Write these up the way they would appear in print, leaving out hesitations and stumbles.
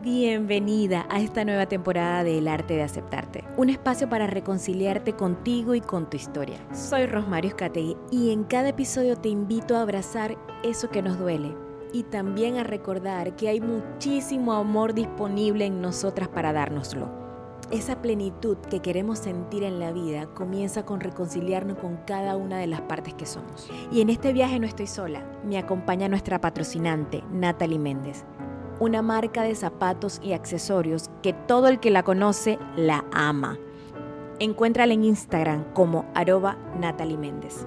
Bienvenida a esta nueva temporada de El Arte de Aceptarte, un espacio para reconciliarte contigo y con tu historia. Soy Rosmario Escategui y en cada episodio te invito a abrazar eso que nos duele y también a recordar que hay muchísimo amor disponible en nosotras para dárnoslo. Esa plenitud que queremos sentir en la vida comienza con reconciliarnos con cada una de las partes que somos. Y en este viaje no estoy sola, me acompaña nuestra patrocinante, Natalie Méndez, una marca de zapatos y accesorios que todo el que la conoce la ama. Encuéntrala en Instagram como @NatalieMéndez.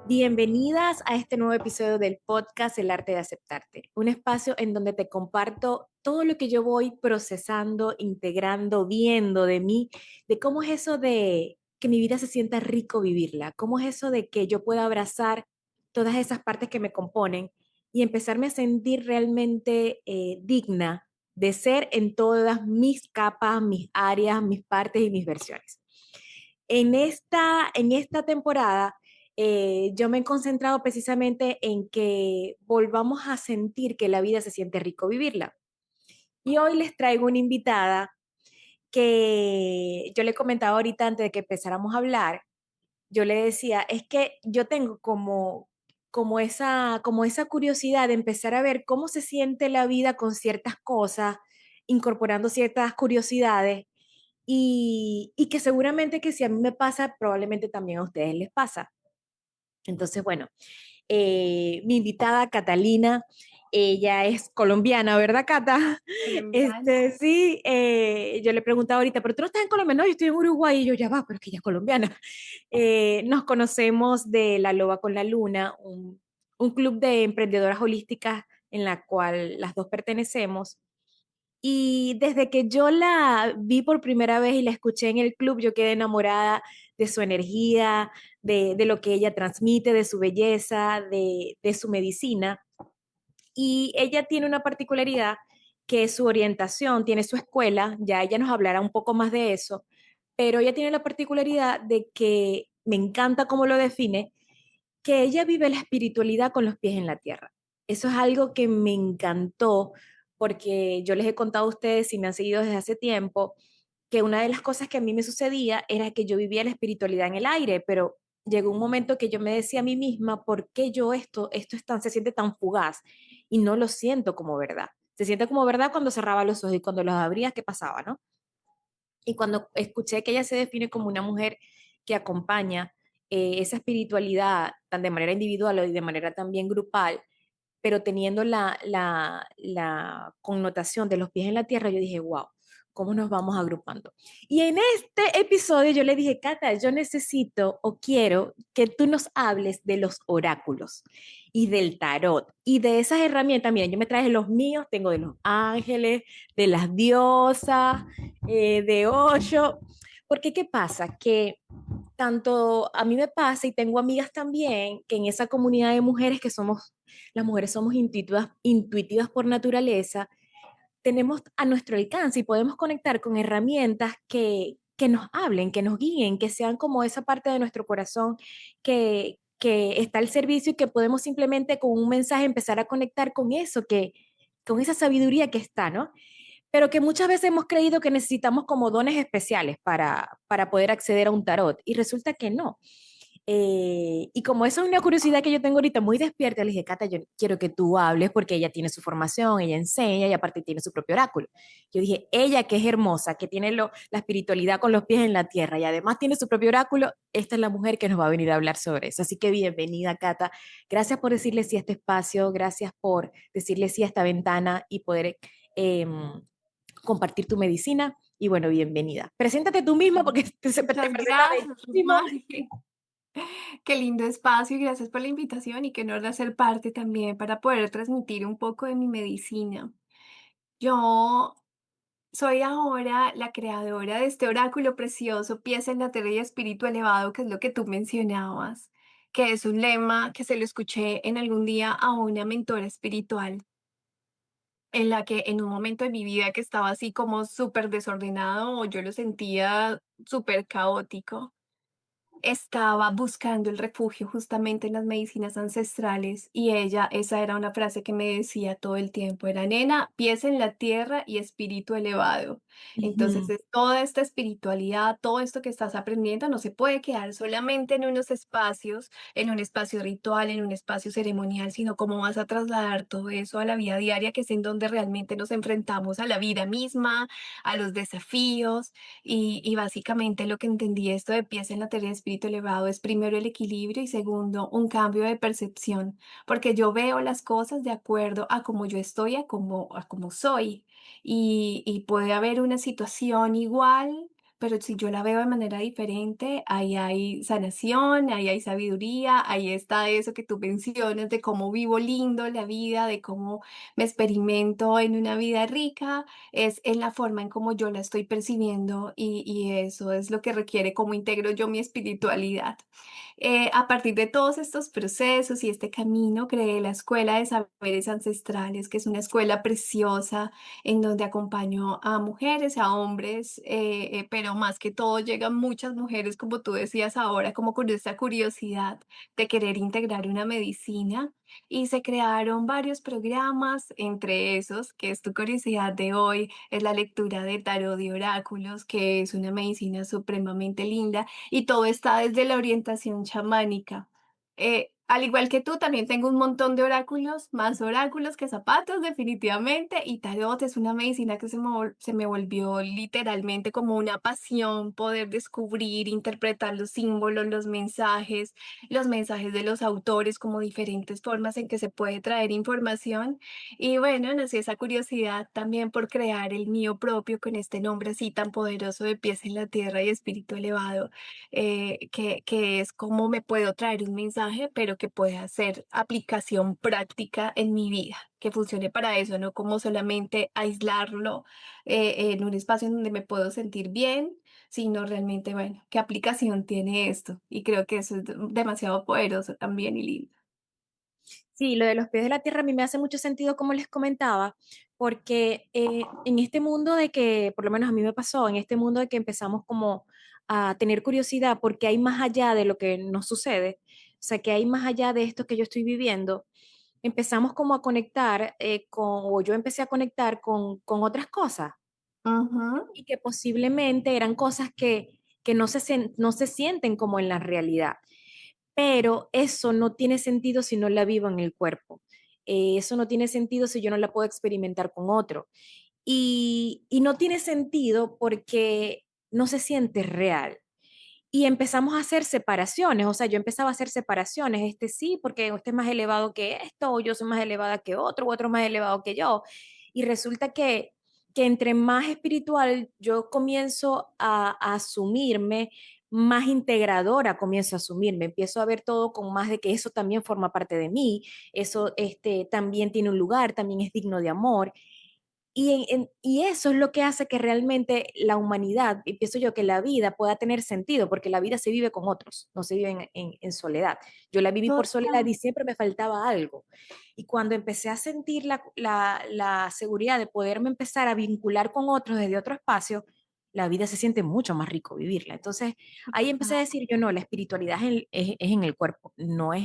Bienvenidas a este nuevo episodio del podcast El Arte de Aceptarte, un espacio en donde te comparto todo lo que yo voy procesando, integrando, viendo de mí, de cómo es eso de que mi vida se sienta rico vivirla, cómo es eso de que yo pueda abrazar todas esas partes que me componen y empezarme a sentir realmente digna de ser en todas mis capas, mis áreas, mis partes y mis versiones. En esta temporada, yo me he concentrado precisamente en que volvamos a sentir que la vida se siente rico vivirla. Y hoy les traigo una invitada que yo le comentaba ahorita antes de que empezáramos a hablar. Yo le decía, es que yo tengo como esa curiosidad de empezar a ver cómo se siente la vida con ciertas cosas, incorporando ciertas curiosidades y que seguramente que si a mí me pasa, probablemente también a ustedes les pasa. Entonces, bueno, mi invitada Catalina, ella es colombiana, ¿verdad, Cata? Colombiana. Sí, yo le preguntaba ahorita, pero tú no estás en Colombia, no, yo estoy en Uruguay, y yo ya va, pero es que ella es colombiana. Nos conocemos de La Loba con la Luna, un club de emprendedoras holísticas en la cual las dos pertenecemos. Y desde que yo la vi por primera vez y la escuché en el club, yo quedé enamorada de su energía, de lo que ella transmite, de su belleza, de su medicina. Y ella tiene una particularidad que es su orientación, tiene su escuela, ya ella nos hablará un poco más de eso, pero ella tiene la particularidad de que me encanta cómo lo define, que ella vive la espiritualidad con los pies en la tierra. Eso es algo que me encantó porque yo les he contado a ustedes, si me han seguido desde hace tiempo, que una de las cosas que a mí me sucedía era que yo vivía la espiritualidad en el aire, pero llegó un momento que yo me decía a mí misma, ¿por qué yo esto se siente tan fugaz y no lo siento como verdad? Se siente como verdad cuando cerraba los ojos y cuando los abría, ¿qué pasaba, no? Y cuando escuché que ella se define como una mujer que acompaña esa espiritualidad, tan de manera individual y de manera también grupal, pero teniendo la connotación de los pies en la tierra, yo dije, wow, ¿cómo nos vamos agrupando? Y en este episodio yo le dije, Cata, yo necesito o quiero que tú nos hables de los oráculos y del tarot y de esas herramientas. Miren, yo me traje los míos, tengo de los ángeles, de las diosas, de Osho, porque ¿qué pasa? Que tanto a mí me pasa y tengo amigas también que en esa comunidad de mujeres que somos, las mujeres somos intuitivas por naturaleza, tenemos a nuestro alcance y podemos conectar con herramientas que nos hablen, que nos guíen, que sean como esa parte de nuestro corazón que está al servicio y que podemos simplemente con un mensaje empezar a conectar con eso, con esa sabiduría que está, ¿no? Pero que muchas veces hemos creído que necesitamos como dones especiales para poder acceder a un tarot y resulta que no. Y como eso es una curiosidad que yo tengo ahorita muy despierta, le dije, Cata, yo quiero que tú hables porque ella tiene su formación, ella enseña y aparte tiene su propio oráculo. Yo dije, ella que es hermosa, que tiene la espiritualidad con los pies en la tierra y además tiene su propio oráculo, esta es la mujer que nos va a venir a hablar sobre eso. Así que bienvenida, Cata. Gracias por decirle sí a este espacio, gracias por decirle sí a esta ventana y poder compartir tu medicina. Y bueno, bienvenida. Preséntate tú misma porque te Muchas presenta gracias, bellísimo. Mari. Qué lindo espacio y gracias por la invitación y qué honor de hacer parte también para poder transmitir un poco de mi medicina. Yo soy ahora la creadora de este oráculo precioso, pieza en la tierra y espíritu elevado, que es lo que tú mencionabas, que es un lema que se lo escuché en algún día a una mentora espiritual, en la que en un momento de mi vida que estaba así como súper desordenado o yo lo sentía súper caótico. estaba buscando el refugio justamente en las medicinas ancestrales y esa era una frase que me decía todo el tiempo, era nena, pies en la tierra y espíritu elevado. Entonces, Ujú, es toda esta espiritualidad, todo esto que estás aprendiendo no se puede quedar solamente en unos espacios, en un espacio ritual, en un espacio ceremonial, sino cómo vas a trasladar todo eso a la vida diaria, que es en donde realmente nos enfrentamos a la vida misma, a los desafíos y básicamente lo que entendí esto de pies en la tierra y espíritu elevado es primero el equilibrio y segundo un cambio de percepción, porque yo veo las cosas de acuerdo a cómo yo estoy, a cómo soy. Y puede haber una situación igual, pero si yo la veo de manera diferente, ahí hay sanación, ahí hay sabiduría, ahí está eso que tú mencionas de cómo vivo lindo la vida, de cómo me experimento en una vida rica, es en la forma en cómo yo la estoy percibiendo y eso es lo que requiere cómo integro yo mi espiritualidad. A partir de todos estos procesos y este camino, creé la Escuela de Saberes Ancestrales, que es una escuela preciosa en donde acompaño a mujeres, a hombres, pero más que todo llegan muchas mujeres, como tú decías ahora, como con esta curiosidad de querer integrar una medicina. Y se crearon varios programas, entre esos, que es tu curiosidad de hoy, es la lectura de tarot de oráculos, que es una medicina supremamente linda y todo está desde la orientación chamánica. Al igual que tú, también tengo un montón de oráculos, más oráculos que zapatos, definitivamente, y tarot es una medicina que se me volvió literalmente como una pasión poder descubrir, interpretar los símbolos, los mensajes de los autores, como diferentes formas en que se puede traer información. Y bueno, nació esa curiosidad también por crear el mío propio con este nombre así tan poderoso de pies en la tierra y espíritu elevado, que es cómo me puedo traer un mensaje, pero que pueda ser aplicación práctica en mi vida, que funcione para eso, no como solamente aislarlo en un espacio en donde me puedo sentir bien, sino realmente, bueno, ¿qué aplicación tiene esto? Y creo que eso es demasiado poderoso también y lindo. sí, lo de los pies de la tierra a mí me hace mucho sentido, como les comentaba, porque en este mundo de que, por lo menos a mí me pasó, en este mundo de que empezamos como a tener curiosidad porque hay más allá de lo que nos sucede, o sea, que hay más allá de esto que yo estoy viviendo, empezamos como a conectar o yo empecé a conectar con otras cosas Ujú, y que posiblemente eran cosas que no se sienten como en la realidad, pero eso no tiene sentido si no la vivo en el cuerpo. Eso no tiene sentido si yo no la puedo experimentar con otro. Y no tiene sentido porque no se siente real. Y empezamos a hacer separaciones, o sea, yo empezaba a hacer separaciones, este sí, porque este es más elevado que esto, o yo soy más elevada que otro, u otro más elevado que yo. Y resulta que entre más espiritual yo comienzo a asumirme, más integradora comienzo a asumirme, empiezo a ver todo con más de que eso también forma parte de mí, eso también tiene un lugar, también es digno de amor. Y eso es lo que hace que realmente la humanidad, y pienso yo, que la vida pueda tener sentido, porque la vida se vive con otros, no se vive en soledad. Yo la viví por soledad total. y siempre me faltaba algo. Y cuando empecé a sentir la seguridad de poderme empezar a vincular con otros desde otro espacio, la vida se siente mucho más rico vivirla. Entonces, ahí empecé a decir yo, no, la espiritualidad es en el cuerpo, no es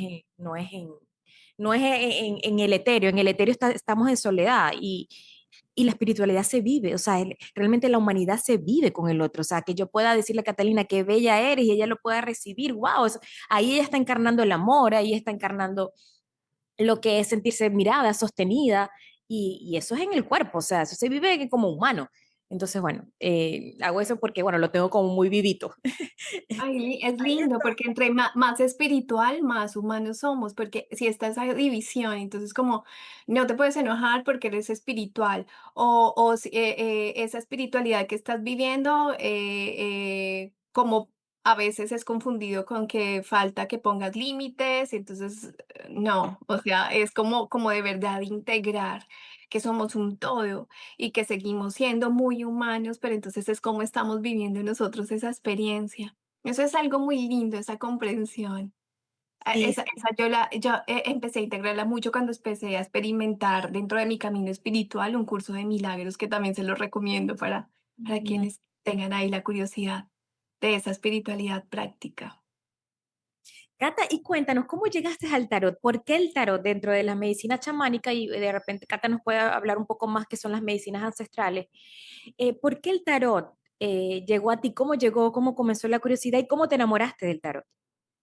en el etéreo. En el etéreo estamos en soledad y la espiritualidad se vive, o sea, realmente la humanidad se vive con el otro, o sea, que yo pueda decirle a Catalina qué bella eres y ella lo pueda recibir, wow, ahí ella está encarnando el amor, ahí está encarnando lo que es sentirse mirada, sostenida, y eso es en el cuerpo, o sea, eso se vive como humano. Entonces, bueno, hago eso porque, bueno, lo tengo como muy vivito. Ay, es Ahí lindo está. porque entre más espiritual, más humanos somos, porque si está esa división, entonces como no te puedes enojar porque eres espiritual esa espiritualidad que estás viviendo, como a veces es confundido con que falta que pongas límites, entonces no, o sea, es como de verdad integrar que somos un todo y que seguimos siendo muy humanos, pero entonces es como estamos viviendo nosotros esa experiencia. Eso es algo muy lindo, esa comprensión. Sí, Esa empecé a integrarla mucho cuando empecé a experimentar dentro de mi camino espiritual un curso de milagros que también se lo recomiendo para sí. quienes tengan ahí la curiosidad de esa espiritualidad práctica. Cata, y cuéntanos, ¿cómo llegaste al tarot? ¿Por qué el tarot dentro de la medicina chamánica? Y de repente Cata nos puede hablar un poco más qué son las medicinas ancestrales. ¿Por qué el tarot llegó a ti? ¿Cómo llegó? ¿Cómo comenzó la curiosidad? ¿Y cómo te enamoraste del tarot?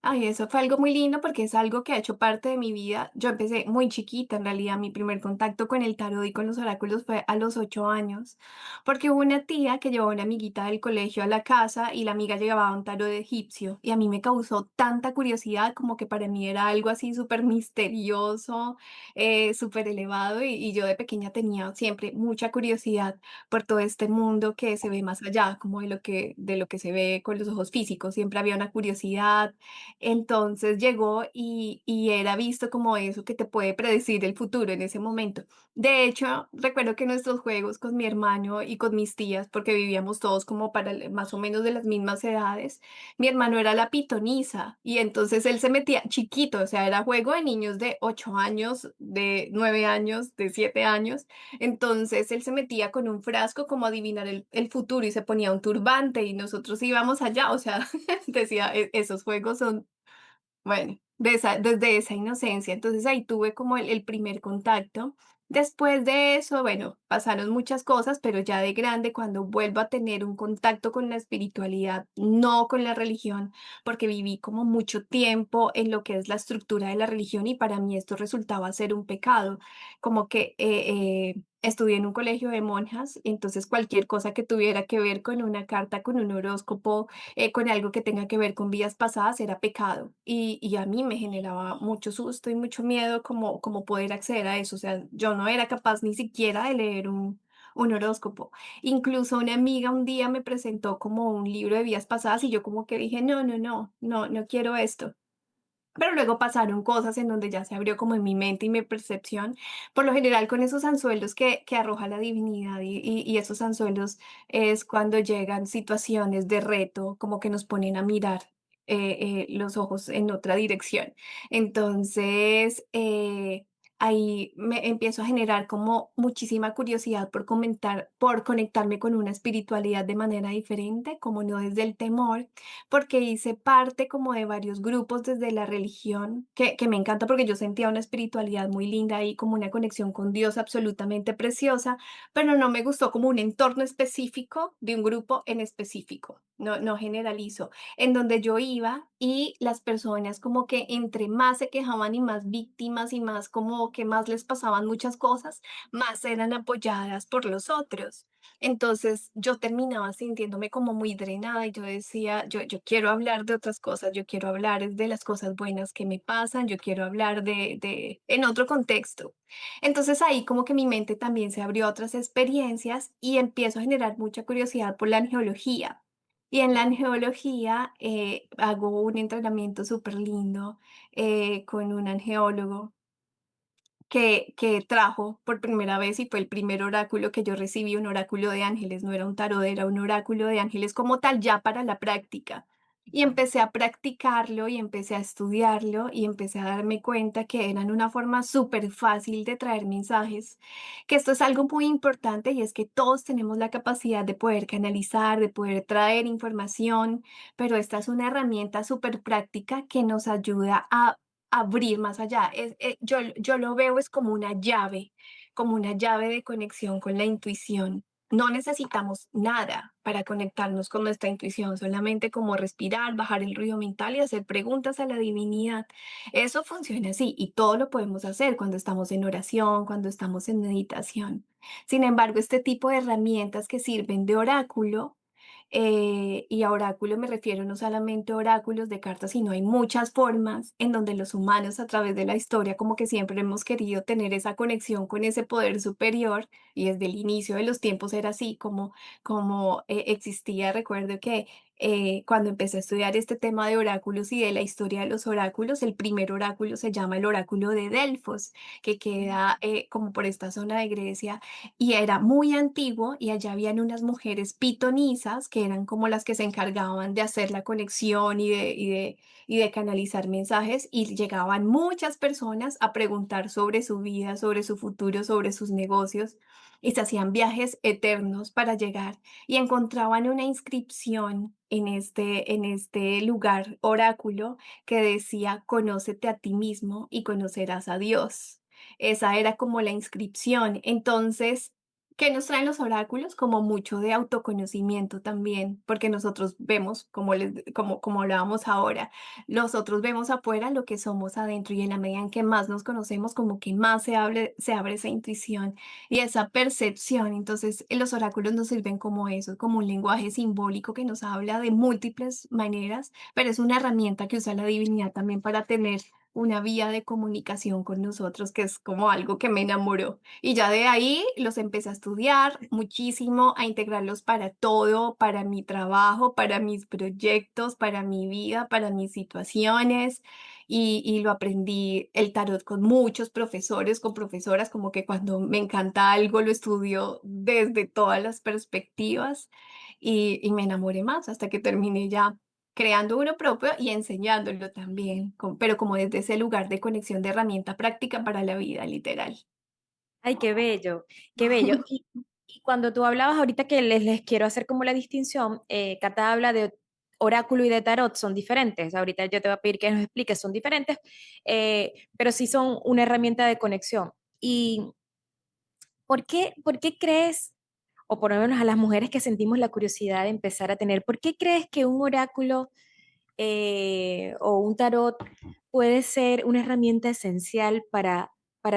Ay, eso fue algo muy lindo porque es algo que ha hecho parte de mi vida. Yo empecé muy chiquita, en realidad, mi primer contacto con el tarot y con los oráculos fue a los 8 años, porque hubo una tía que llevó a una amiguita del colegio a la casa y la amiga llevaba un tarot egipcio y a mí me causó tanta curiosidad como que para mí era algo así súper misterioso, súper elevado y yo de pequeña tenía siempre mucha curiosidad por todo este mundo que se ve más allá, como de lo que se ve con los ojos físicos. Siempre había una curiosidad. Entonces llegó y era visto como eso que te puede predecir el futuro en ese momento. De hecho, recuerdo que nuestros juegos con mi hermano y con mis tías, porque vivíamos todos como más o menos de las mismas edades, mi hermano era la pitonisa y entonces él se metía chiquito, o sea, era juego de niños de 8 años, de 9 años, de 7 años. Entonces él se metía con un frasco como a adivinar el futuro y se ponía un turbante y nosotros íbamos allá, o sea, decía, Esos juegos son bueno, desde esa inocencia, entonces ahí tuve como el primer contacto. Después de eso, bueno, pasaron muchas cosas, pero ya de grande, cuando vuelvo a tener un contacto con la espiritualidad, no con la religión, porque viví como mucho tiempo en lo que es la estructura de la religión y para mí esto resultaba ser un pecado, como que estudié en un colegio de monjas, entonces cualquier cosa que tuviera que ver con una carta, con un horóscopo, con algo que tenga que ver con vidas pasadas era pecado. Y a mí me generaba mucho susto y mucho miedo como poder acceder a eso. O sea, yo no era capaz ni siquiera de leer un horóscopo. Incluso una amiga un día me presentó como un libro de vidas pasadas y yo como que dije, no, no, no, no, no quiero esto. Pero luego pasaron cosas en donde ya se abrió como en mi mente y mi percepción, por lo general con esos anzuelos que arroja la divinidad y esos anzuelos es cuando llegan situaciones de reto, como que nos ponen a mirar los ojos en otra dirección. Entonces, ahí me empiezo a generar como muchísima curiosidad por conectarme con una espiritualidad de manera diferente, como no desde el temor porque hice parte como de varios grupos desde la religión, que me encanta porque yo sentía una espiritualidad muy linda y como una conexión con Dios absolutamente preciosa, pero no me gustó como un entorno específico de un grupo en específico, no, no generalizo, en donde yo iba y las personas como que entre más se quejaban y más víctimas y más como que más les pasaban muchas cosas, más eran apoyadas por los otros. Entonces, yo terminaba sintiéndome como muy drenada y yo decía, yo quiero hablar de otras cosas, yo quiero hablar es de las cosas buenas que me pasan, yo quiero hablar en otro contexto. Entonces ahí como que mi mente también se abrió a otras experiencias y empiezo a generar mucha curiosidad por la angeología. Y en la angeología hago un entrenamiento súper lindo con un angeólogo que trajo por primera vez y fue el primer oráculo que yo recibí, un oráculo de ángeles, no era un tarot, era un oráculo de ángeles como tal, ya para la práctica. Y empecé a practicarlo y empecé a estudiarlo y empecé a darme cuenta que eran una forma súper fácil de traer mensajes, que esto es algo muy importante y es que todos tenemos la capacidad de poder canalizar, de poder traer información, pero esta es una herramienta súper práctica que nos ayuda a abrir más allá. Yo lo veo es como una llave de conexión con la intuición. No necesitamos nada para conectarnos con nuestra intuición, solamente como respirar, bajar el ruido mental y hacer preguntas a la divinidad. Eso funciona así y todo lo podemos hacer cuando estamos en oración, cuando estamos en meditación. Sin embargo, este tipo de herramientas que sirven de oráculo y a oráculo me refiero no solamente a oráculos de cartas, sino hay muchas formas en donde los humanos a través de la historia como que siempre hemos querido tener esa conexión con ese poder superior y desde el inicio de los tiempos era así como existía. Recuerdo que cuando empecé a estudiar este tema de oráculos y de la historia de los oráculos, el primer oráculo se llama el oráculo de Delfos, que queda como por esta zona de Grecia y era muy antiguo y allá habían unas mujeres pitonisas que eran como las que se encargaban de hacer la conexión y de canalizar mensajes y llegaban muchas personas a preguntar sobre su vida, sobre su futuro, sobre sus negocios. y se hacían viajes eternos para llegar y encontraban una inscripción en este lugar oráculo que decía: "Conócete a ti mismo y conocerás a Dios". Esa era como la inscripción. Entonces, ¿qué nos traen los oráculos? Como mucho de autoconocimiento también, porque nosotros vemos, como hablábamos ahora, nosotros vemos afuera lo que somos adentro, y en la medida en que más nos conocemos, como que más se abre esa intuición y esa percepción. Entonces, los oráculos nos sirven como eso, como un lenguaje simbólico que nos habla de múltiples maneras, pero es una herramienta que usa la divinidad también para tener una vía de comunicación con nosotros, que es como algo que me enamoró. Y ya de ahí los empecé a estudiar muchísimo, a integrarlos para todo, para mi trabajo, para mis proyectos, para mi vida, para mis situaciones. Y lo aprendí el tarot con muchos profesores, con profesoras, como que cuando me encanta algo lo estudio desde todas las perspectivas y me enamoré más hasta que terminé ya creando uno propio y enseñándolo también, pero como desde ese lugar de conexión de herramienta práctica para la vida, literal. Ay, qué bello, qué bello. Y cuando tú hablabas ahorita que les quiero hacer como la distinción, Cata habla de oráculo y de tarot, son diferentes. Ahorita yo te voy a pedir que nos expliques, son diferentes, pero sí son una herramienta de conexión. ¿Y por qué crees, o por lo menos a las mujeres que sentimos la curiosidad de empezar a tener, por qué crees que un oráculo o un tarot puede ser una herramienta esencial para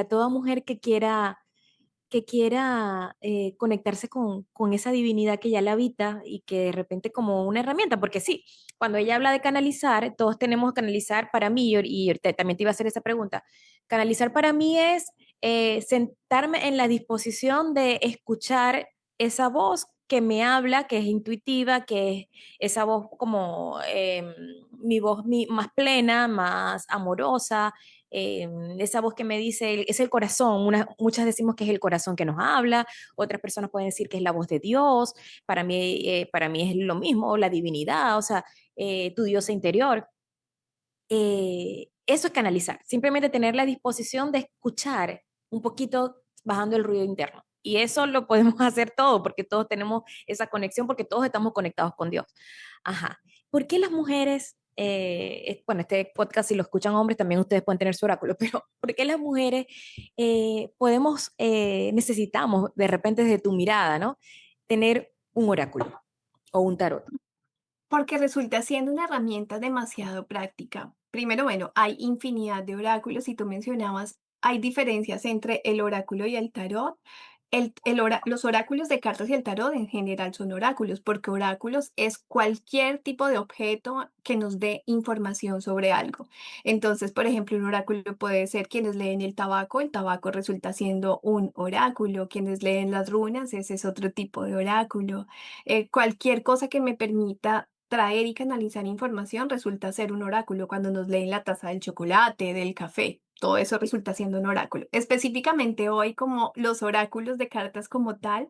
toda mujer que quiera conectarse con esa divinidad que ya la habita y que de repente como una herramienta, porque sí, cuando ella habla de canalizar, todos tenemos que canalizar para mí, y ahorita también te iba a hacer esa pregunta, canalizar para mí es sentarme en la disposición de escuchar esa voz que me habla, que es intuitiva, que es esa voz como mi voz más plena, más amorosa, esa voz que me dice, es el corazón, muchas decimos que es el corazón que nos habla, otras personas pueden decir que es la voz de Dios, para mí es lo mismo, la divinidad, o sea, tu Dios interior. Eso es canalizar, simplemente tener la disposición de escuchar un poquito bajando el ruido interno. Y eso lo podemos hacer todo, porque todos tenemos esa conexión, porque todos estamos conectados con Dios. Ajá. ¿Por qué las mujeres, bueno, este podcast si lo escuchan hombres, también ustedes pueden tener su oráculo, pero ¿por qué las mujeres necesitamos de repente desde tu mirada, ¿no? Tener un oráculo o un tarot? Porque resulta siendo una herramienta demasiado práctica. Primero, bueno, hay infinidad de oráculos y tú mencionabas, hay diferencias entre el oráculo y el tarot. Los oráculos de cartas y el tarot en general son oráculos, porque oráculos es cualquier tipo de objeto que nos dé información sobre algo. Entonces, por ejemplo, un oráculo puede ser quienes leen el tabaco resulta siendo un oráculo, quienes leen las runas, ese es otro tipo de oráculo. Cualquier cosa que me permita traer y canalizar información resulta ser un oráculo cuando nos leen la taza del chocolate, del café. Todo eso resulta siendo un oráculo. Específicamente hoy, como los oráculos de cartas como tal,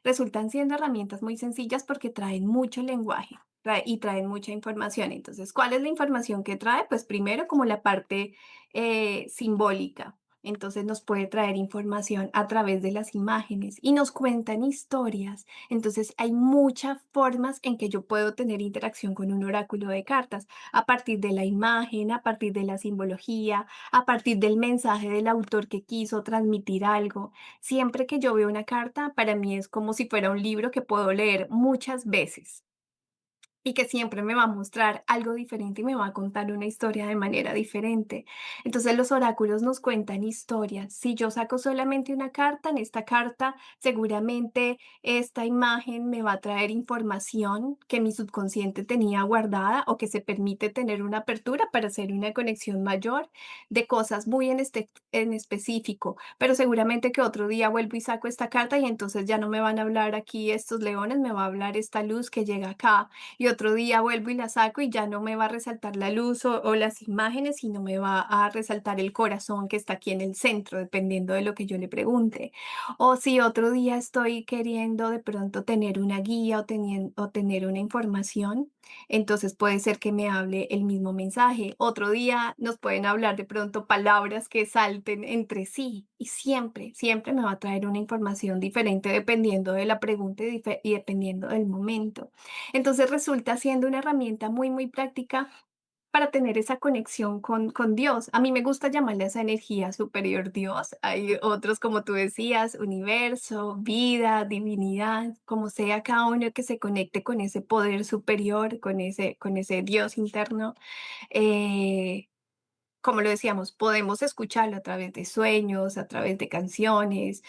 resultan siendo herramientas muy sencillas porque traen mucho lenguaje y traen mucha información. Entonces, ¿cuál es la información que trae? Pues primero como la parte simbólica. Entonces nos puede traer información a través de las imágenes y nos cuentan historias. Entonces hay muchas formas en que yo puedo tener interacción con un oráculo de cartas, a partir de la imagen, a partir de la simbología, a partir del mensaje del autor que quiso transmitir algo. Siempre que yo veo una carta, para mí es como si fuera un libro que puedo leer muchas veces y que siempre me va a mostrar algo diferente y me va a contar una historia de manera diferente. Entonces los oráculos nos cuentan historias. Si yo saco solamente una carta, en esta carta seguramente esta imagen me va a traer información que mi subconsciente tenía guardada o que se permite tener una apertura para hacer una conexión mayor de cosas muy en específico. Pero seguramente que otro día vuelvo y saco esta carta y entonces ya no me van a hablar aquí estos leones, me va a hablar esta luz que llega acá y otro día vuelvo y la saco y ya no me va a resaltar la luz o las imágenes, sino me va a resaltar el corazón que está aquí en el centro, dependiendo de lo que yo le pregunte. O si otro día estoy queriendo de pronto tener una guía o tener una información, entonces puede ser que me hable el mismo mensaje. Otro día nos pueden hablar de pronto palabras que salten entre sí y siempre, siempre me va a traer una información diferente dependiendo de la pregunta y dependiendo del momento. Entonces resulta siendo una herramienta muy, muy práctica para tener esa conexión con Dios. A mí me gusta llamarle a esa energía superior Dios. Hay otros, como tú decías, universo, vida, divinidad, como sea cada uno que se conecte con ese poder superior, con ese Dios interno. eh, Como lo decíamos, podemos escucharlo a través de sueños, a través de canciones,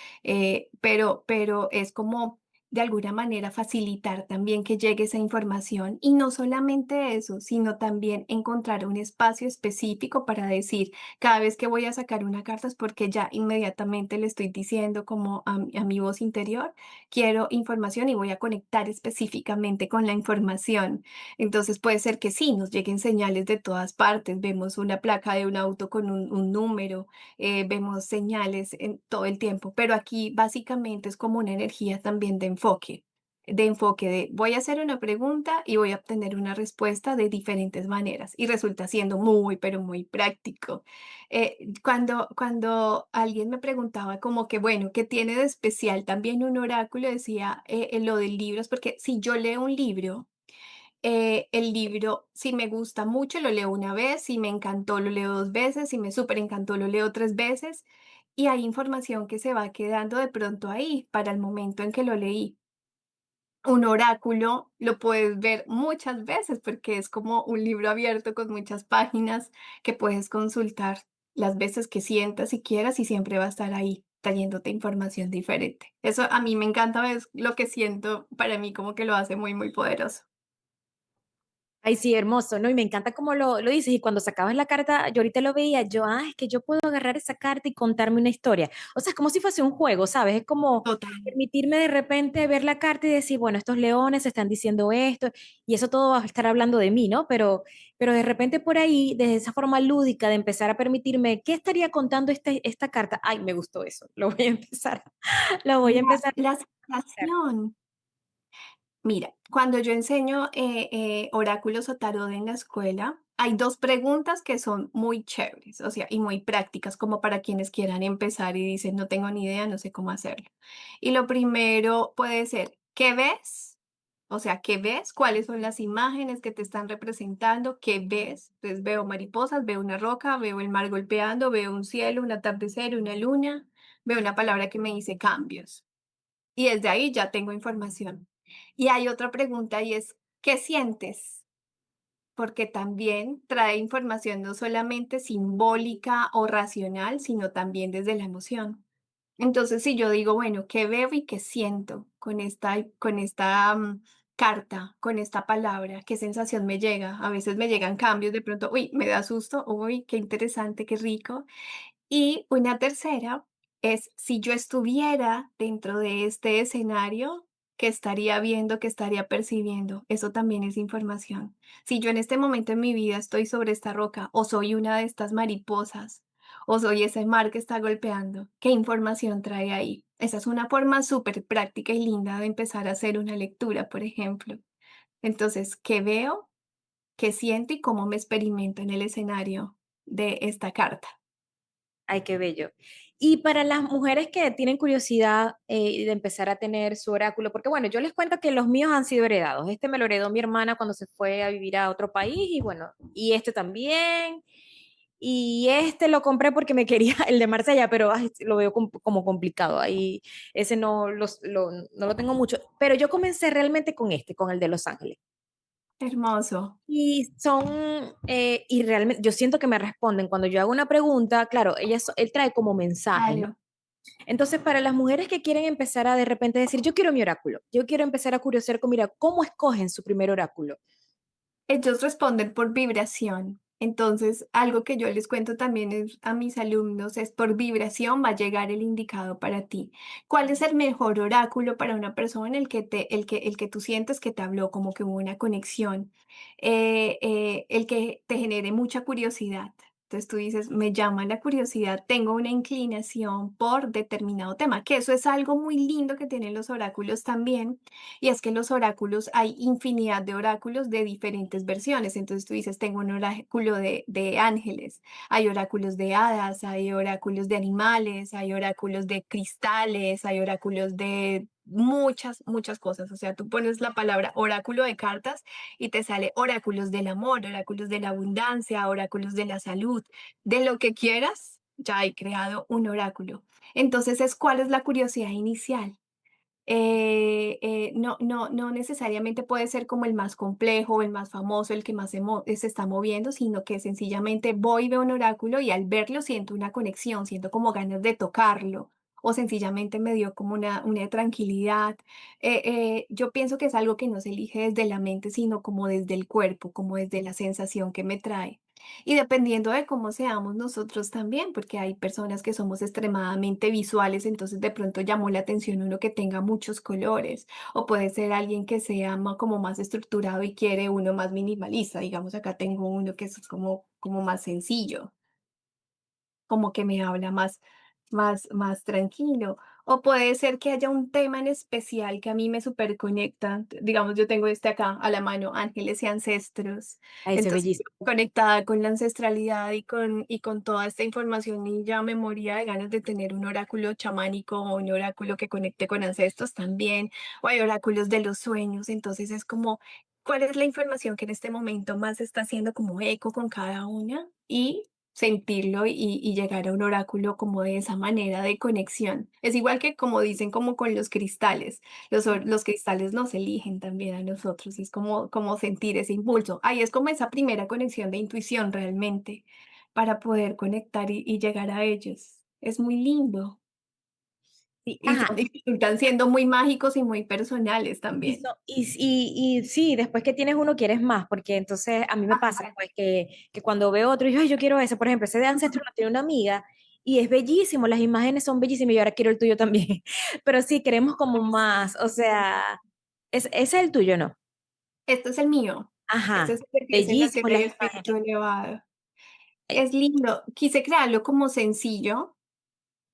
pero es como de alguna manera facilitar también que llegue esa información y no solamente eso, sino también encontrar un espacio específico para decir, cada vez que voy a sacar una carta es porque ya inmediatamente le estoy diciendo como a mi voz interior, quiero información y voy a conectar específicamente con la información. Entonces puede ser que sí, nos lleguen señales de todas partes, vemos una placa de un auto con un número, vemos señales en todo el tiempo, pero aquí básicamente es como una energía también de enfoque de voy a hacer una pregunta y voy a obtener una respuesta de diferentes maneras y resulta siendo muy, pero muy práctico. Cuando alguien me preguntaba como que, bueno, ¿qué tiene de especial también un oráculo? Decía lo del libro, es porque si yo leo un libro, el libro, si me gusta mucho, lo leo una vez, si me encantó, lo leo 2 veces, si me súper encantó, lo leo 3 veces, y hay información que se va quedando de pronto ahí para el momento en que lo leí. Un oráculo lo puedes ver muchas veces porque es como un libro abierto con muchas páginas que puedes consultar las veces que sientas y quieras y siempre va a estar ahí trayéndote información diferente. Eso a mí me encanta, es lo que siento para mí como que lo hace muy, muy poderoso. Ay, sí, hermoso, ¿no? Y me encanta cómo lo dices. Y cuando sacabas la carta, yo ahorita lo veía, yo, es que yo puedo agarrar esa carta y contarme una historia. O sea, es como si fuese un juego, ¿sabes? Es como Total. permitirme de repente ver la carta y decir, bueno, estos leones están diciendo esto, y eso todo va a estar hablando de mí, ¿no? Pero de repente por ahí, desde esa forma lúdica de empezar a permitirme, ¿qué estaría contando esta carta? Ay, me gustó eso. Lo voy a empezar, lo voy a empezar La a hacer. sensación, mira, cuando yo enseño oráculos o tarot en la escuela, hay dos preguntas que son muy chéveres, o sea, y muy prácticas, como para quienes quieran empezar y dicen, no tengo ni idea, no sé cómo hacerlo. Y lo primero puede ser, ¿qué ves? O sea, ¿qué ves? ¿Cuáles son las imágenes que te están representando? ¿Qué ves? Entonces veo mariposas, veo una roca, veo el mar golpeando, veo un cielo, un atardecer, una luna, veo una palabra que me dice cambios. Y desde ahí ya tengo información. Y hay otra pregunta y es, ¿qué sientes? Porque también trae información no solamente simbólica o racional, sino también desde la emoción. Entonces, si yo digo, bueno, ¿qué veo y qué siento con esta carta, con esta palabra? ¿Qué sensación me llega? A veces me llegan cambios, de pronto, uy, me da susto, uy, qué interesante, qué rico. Y una tercera es si yo estuviera dentro de este escenario, ¿qué estaría viendo, qué estaría percibiendo? Eso también es información. Si yo en este momento en mi vida estoy sobre esta roca o soy una de estas mariposas o soy ese mar que está golpeando, ¿qué información trae ahí? Esa es una forma súper práctica y linda de empezar a hacer una lectura, por ejemplo. Entonces, ¿qué veo, qué siento y cómo me experimento en el escenario de esta carta? Ay, qué bello. Y para las mujeres que tienen curiosidad de empezar a tener su oráculo, porque bueno, yo les cuento que los míos han sido heredados. Este me lo heredó mi hermana cuando se fue a vivir a otro país y bueno, y este también. Y este lo compré porque me quería el de Marsella, pero ay, lo veo como complicado. Ahí ese no lo tengo mucho. Pero yo comencé realmente con este, con el de Los Ángeles. Hermoso. Y y realmente, yo siento que me responden cuando yo hago una pregunta, claro, él trae como mensaje, ¿no? Claro. Entonces, para las mujeres que quieren empezar a de repente decir, yo quiero mi oráculo, yo quiero empezar a curiosear con, mira, ¿cómo escogen su primer oráculo? Ellos responden por vibración. Entonces, algo que yo les cuento también a mis alumnos es por vibración va a llegar el indicado para ti. ¿Cuál es el mejor oráculo para una persona? El que tú sientes que te habló, como que hubo una conexión. El que te genere mucha curiosidad. Entonces tú dices, me llama la curiosidad, tengo una inclinación por determinado tema, que eso es algo muy lindo que tienen los oráculos también, y es que los oráculos, hay infinidad de oráculos de diferentes versiones. Entonces tú dices, tengo un oráculo de ángeles, hay oráculos de hadas, hay oráculos de animales, hay oráculos de cristales, hay oráculos de muchas, muchas cosas. O sea, tú pones la palabra oráculo de cartas y te sale oráculos del amor, oráculos de la abundancia, oráculos de la salud, de lo que quieras. Ya he creado un oráculo. Entonces, ¿cuál es la curiosidad inicial? No necesariamente puede ser como el más complejo, el más famoso, el que más se está moviendo, sino que sencillamente voy, veo un oráculo y al verlo siento una conexión, siento como ganas de tocarlo o sencillamente me dio como una tranquilidad. Yo pienso que es algo que no se elige desde la mente, sino como desde el cuerpo, como desde la sensación que me trae. Y dependiendo de cómo seamos nosotros también, porque hay personas que somos extremadamente visuales, entonces de pronto llamó la atención uno que tenga muchos colores, o puede ser alguien que sea como más estructurado y quiere uno más minimalista. Digamos, acá tengo uno que es como más sencillo, como que me habla más tranquilo. O puede ser que haya un tema en especial que a mí me superconecta. Digamos, yo tengo este acá a la mano, ángeles y ancestros. Ahí se ve Entonces, bellísimo. conectada con la ancestralidad y con toda esta información, y ya me moría de ganas de tener un oráculo chamánico o un oráculo que conecte con ancestros también, o hay oráculos de los sueños. Entonces es como, ¿cuál es la información que en este momento más está haciendo como eco con cada una? Y sentirlo y llegar a un oráculo como de esa manera de conexión. Es igual que como dicen como con los cristales. Los cristales nos eligen también a nosotros, es como sentir ese impulso. Ahí es como esa primera conexión de intuición realmente para poder conectar y llegar a ellos. Es muy lindo Sí, y ajá. y resultan siendo muy mágicos y muy personales también. Y sí, después que tienes uno quieres más, porque entonces a mí me pasa pues que cuando veo otro, yo, "Ay, yo quiero ese, por ejemplo, ese de Ancestro lo tiene una amiga y es bellísimo, las imágenes son bellísimas y yo ahora quiero el tuyo también, pero sí, queremos como Ay, sí. más, o sea, ese es el tuyo, ¿no? Este es el mío. Este Ajá, es el que dice la bellísimo tierra las y imágenes. espíritu elevado. Ay, Es lindo. Quise crearlo como sencillo.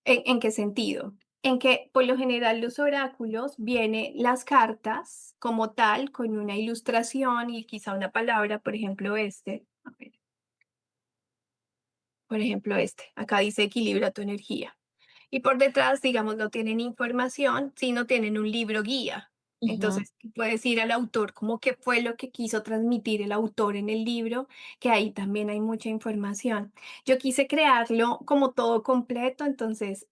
¿En qué sentido? En que por lo general los oráculos vienen las cartas como tal, con una ilustración y quizá una palabra, por ejemplo, a ver, por ejemplo, acá dice equilibra tu energía. Y por detrás, digamos, no tienen información, sino tienen un libro guía. ujú. Entonces, tú puedes ir al autor, como qué fue lo que quiso transmitir el autor en el libro, que ahí también hay mucha información. Yo quise crearlo como todo completo, entonces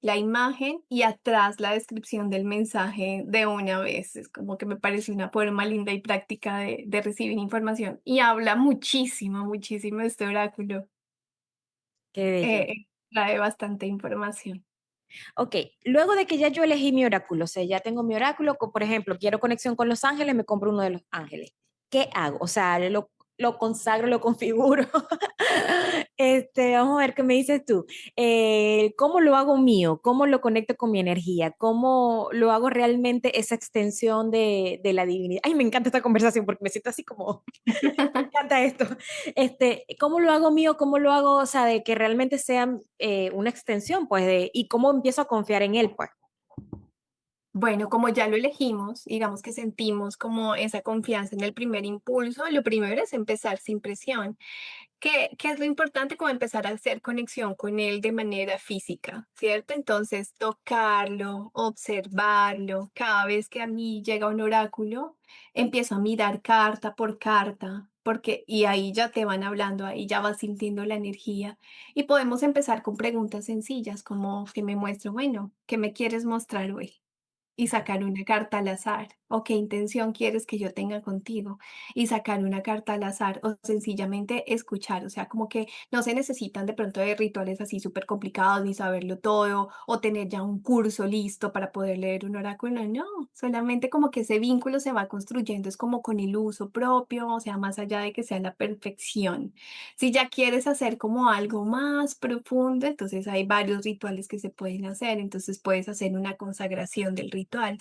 la imagen y atrás la descripción del mensaje de una vez. Es como que me parece una forma linda y práctica de recibir información. Y habla muchísimo, muchísimo este oráculo. Qué bello. Trae bastante información. Ok, luego de que ya yo elegí mi oráculo, o sea, ya tengo mi oráculo, por ejemplo, quiero conexión con los ángeles, me compro uno de los ángeles. ¿Qué hago? O sea, lo consagro, lo configuro. Vamos a ver qué me dices tú. ¿Cómo lo hago mío? ¿Cómo lo conecto con mi energía? ¿Cómo lo hago realmente esa extensión de la divinidad? Ay, me encanta esta conversación porque me siento así como, me encanta esto. ¿Cómo lo hago mío? ¿Cómo lo hago, o sea, de que realmente sea una extensión, pues, y cómo empiezo a confiar en él, pues? Bueno, como ya lo elegimos, digamos que sentimos como esa confianza en el primer impulso, lo primero es empezar sin presión. ¿Qué es lo importante? Como empezar a hacer conexión con él de manera física, ¿cierto? Entonces, tocarlo, observarlo. Cada vez que a mí llega un oráculo, empiezo a mirar carta por carta, y ahí ya te van hablando, ahí ya vas sintiendo la energía. Y podemos empezar con preguntas sencillas, como que me muestre, bueno, ¿qué me quieres mostrar hoy? Y sacar una carta al azar. o qué intención quieres que yo tenga contigo y sacar una carta al azar o sencillamente escuchar, o sea, como que no se necesitan de pronto de rituales así súper complicados ni saberlo todo o tener ya un curso listo para poder leer un oráculo, no, solamente como que ese vínculo se va construyendo, es como con el uso propio, o sea, más allá de que sea la perfección. Si ya quieres hacer como algo más profundo, entonces hay varios rituales que se pueden hacer, entonces puedes hacer una consagración del ritual,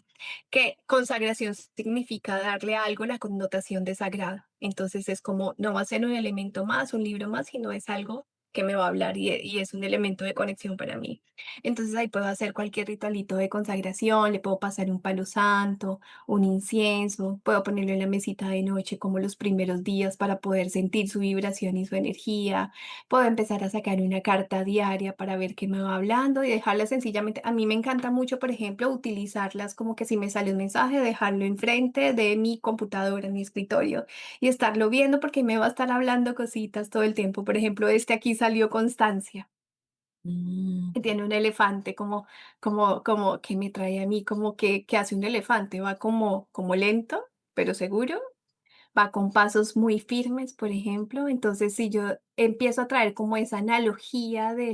que consagración significa darle a algo la connotación de sagrado. Entonces es como, no va a ser un elemento más, un libro más, sino es algo que me va a hablar y es un elemento de conexión para mí. Entonces ahí puedo hacer cualquier ritualito de consagración, le puedo pasar un palo santo, un incienso, puedo ponerlo en la mesita de noche como los primeros días para poder sentir su vibración y su energía. Puedo empezar a sacar una carta diaria para ver qué me va hablando y dejarla sencillamente. A mí me encanta mucho, por ejemplo, utilizarlas como que si me sale un mensaje, dejarlo enfrente de mi computadora, en mi escritorio y estarlo viendo porque me va a estar hablando cositas todo el tiempo. Por ejemplo, este aquí salió Constancia, Mm. que tiene un elefante como que me trae a mí, como que hace un elefante, va como lento, pero seguro, va con pasos muy firmes, por ejemplo. Entonces, si yo empiezo a traer como esa analogía de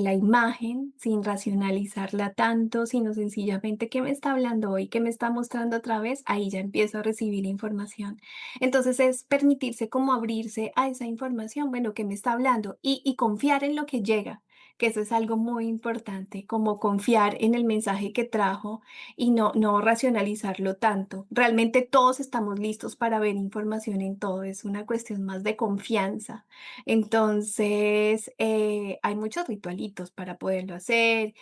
la imagen sin racionalizarla tanto, sino sencillamente qué me está hablando hoy, qué me está mostrando otra vez, ahí ya empiezo a recibir información. Entonces es permitirse como abrirse a esa información, bueno, que me está hablando y confiar en lo que llega, que eso es algo muy importante, como confiar en el mensaje que trajo y no racionalizarlo tanto. Realmente todos estamos listos para ver información en todo, es una cuestión más de confianza. Entonces, hay muchos ritualitos para poderlo hacer.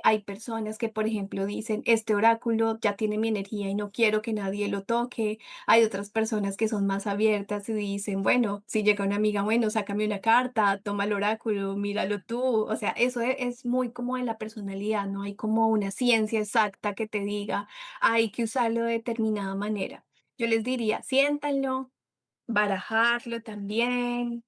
Hay personas que, por ejemplo, dicen, este oráculo ya tiene mi energía y no quiero que nadie lo toque. Hay otras personas que son más abiertas y dicen, bueno, si llega una amiga, bueno, sácame una carta, toma el oráculo, míralo tú. O sea, eso es muy como de la personalidad, no hay como una ciencia exacta que te diga, hay que usarlo de determinada manera. Yo les diría, siéntanlo, barajarlo también,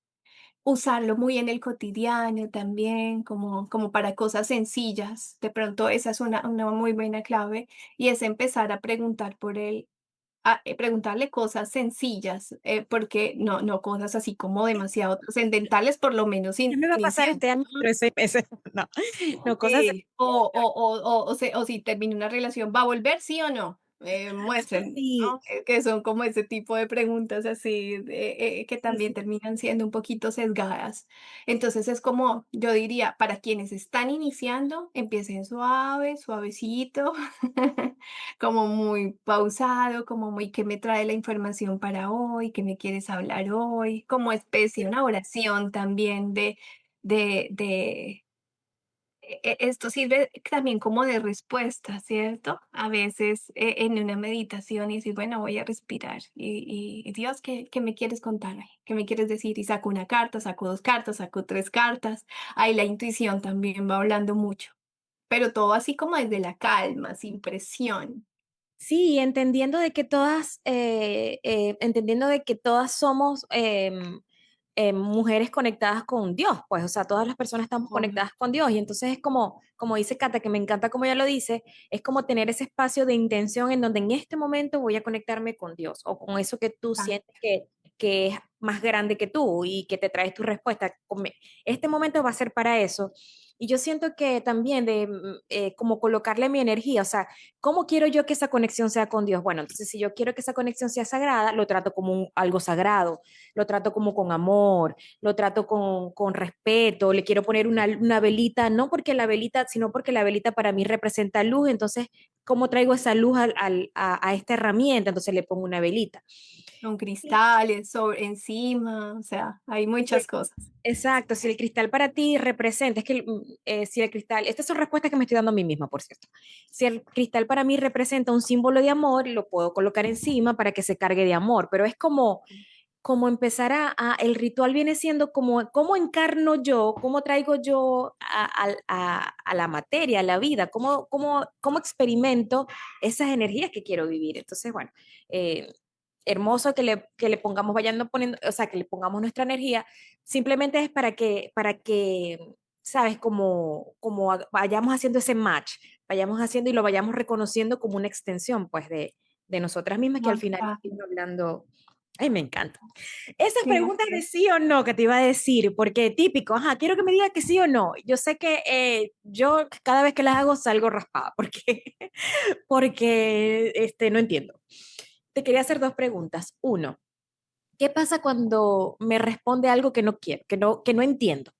usarlo muy en el cotidiano también, como para cosas sencillas. De pronto esa es una muy buena clave, y es empezar a preguntar por él, preguntarle cosas sencillas, porque no cosas así como demasiado trascendentales, por lo menos ¿Qué sin me va a pasar iniciar. este año dentro de 6 meses? No, no, cosas Sí, sencillas. o si termina una relación, ¿va a volver, sí o no? Muéstrenme, Sí, ¿no? Que son como ese tipo de preguntas así, que sí, también sí. terminan siendo un poquito sesgadas. Entonces es como, yo diría, para quienes están iniciando, empiecen suave, suavecito, como muy pausado, como muy, ¿qué me trae la información para hoy? ¿Qué me quieres hablar hoy? Como especie, una oración también de esto sirve también como de respuesta, ¿cierto? A veces en una meditación y decir, bueno, voy a respirar y Dios, ¿qué me quieres contar hoy? ¿Qué me quieres decir? Y saco una carta, saco dos cartas, saco tres cartas. Ahí la intuición también va hablando mucho, pero todo así como desde la calma, sin presión. Sí, entendiendo de que todas somos mujeres conectadas con Dios, pues, o sea, todas las personas estamos Obvio. conectadas con Dios y entonces es como dice Cata, que me encanta como ella lo dice, es como tener ese espacio de intención en donde en este momento voy a conectarme con Dios o con eso que tú Ah, sientes que es más grande que tú y que te traes tu respuesta. Este momento va a ser para eso. Y yo siento que también como colocarle mi energía, o sea, ¿cómo quiero yo que esa conexión sea con Dios? Bueno, entonces si yo quiero que esa conexión sea sagrada, lo trato como algo sagrado, lo trato como con amor, lo trato con respeto, le quiero poner una velita, no porque la velita, sino porque la velita para mí representa luz, entonces, ¿cómo traigo esa luz a esta herramienta? Entonces le pongo una velita. con cristales sobre encima, o sea, hay muchas cosas. Exacto, si el cristal para ti representa, es que si el cristal, estas son respuestas que me estoy dando a mí misma, por cierto. Si el cristal para mí representa un símbolo de amor, lo puedo colocar encima para que se cargue de amor, pero es como empezar el ritual viene siendo como, cómo encarno yo, cómo traigo yo a la materia, a la vida, cómo experimento esas energías que quiero vivir. Entonces, bueno, eh, hermoso que le pongamos, vayando poniendo, o sea, que le pongamos nuestra energía, simplemente es para que, ¿sabes? Como vayamos haciendo ese match. vayamos haciendo y lo vayamos reconociendo como una extensión, pues, de nosotras mismas, que al final Total. estamos hablando. Ay, me encanta. Esas Sí, preguntas así de es. sí o no que te iba a decir, porque típico, ajá, quiero que me diga que sí o no. Yo sé que yo cada vez que las hago salgo raspada, porque, porque no entiendo. Te quería hacer dos preguntas. Uno, ¿qué pasa cuando me responde algo que no quiero, que no entiendo?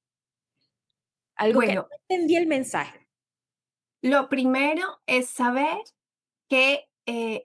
Algo que no Bueno, entendí el mensaje. lo primero es saber que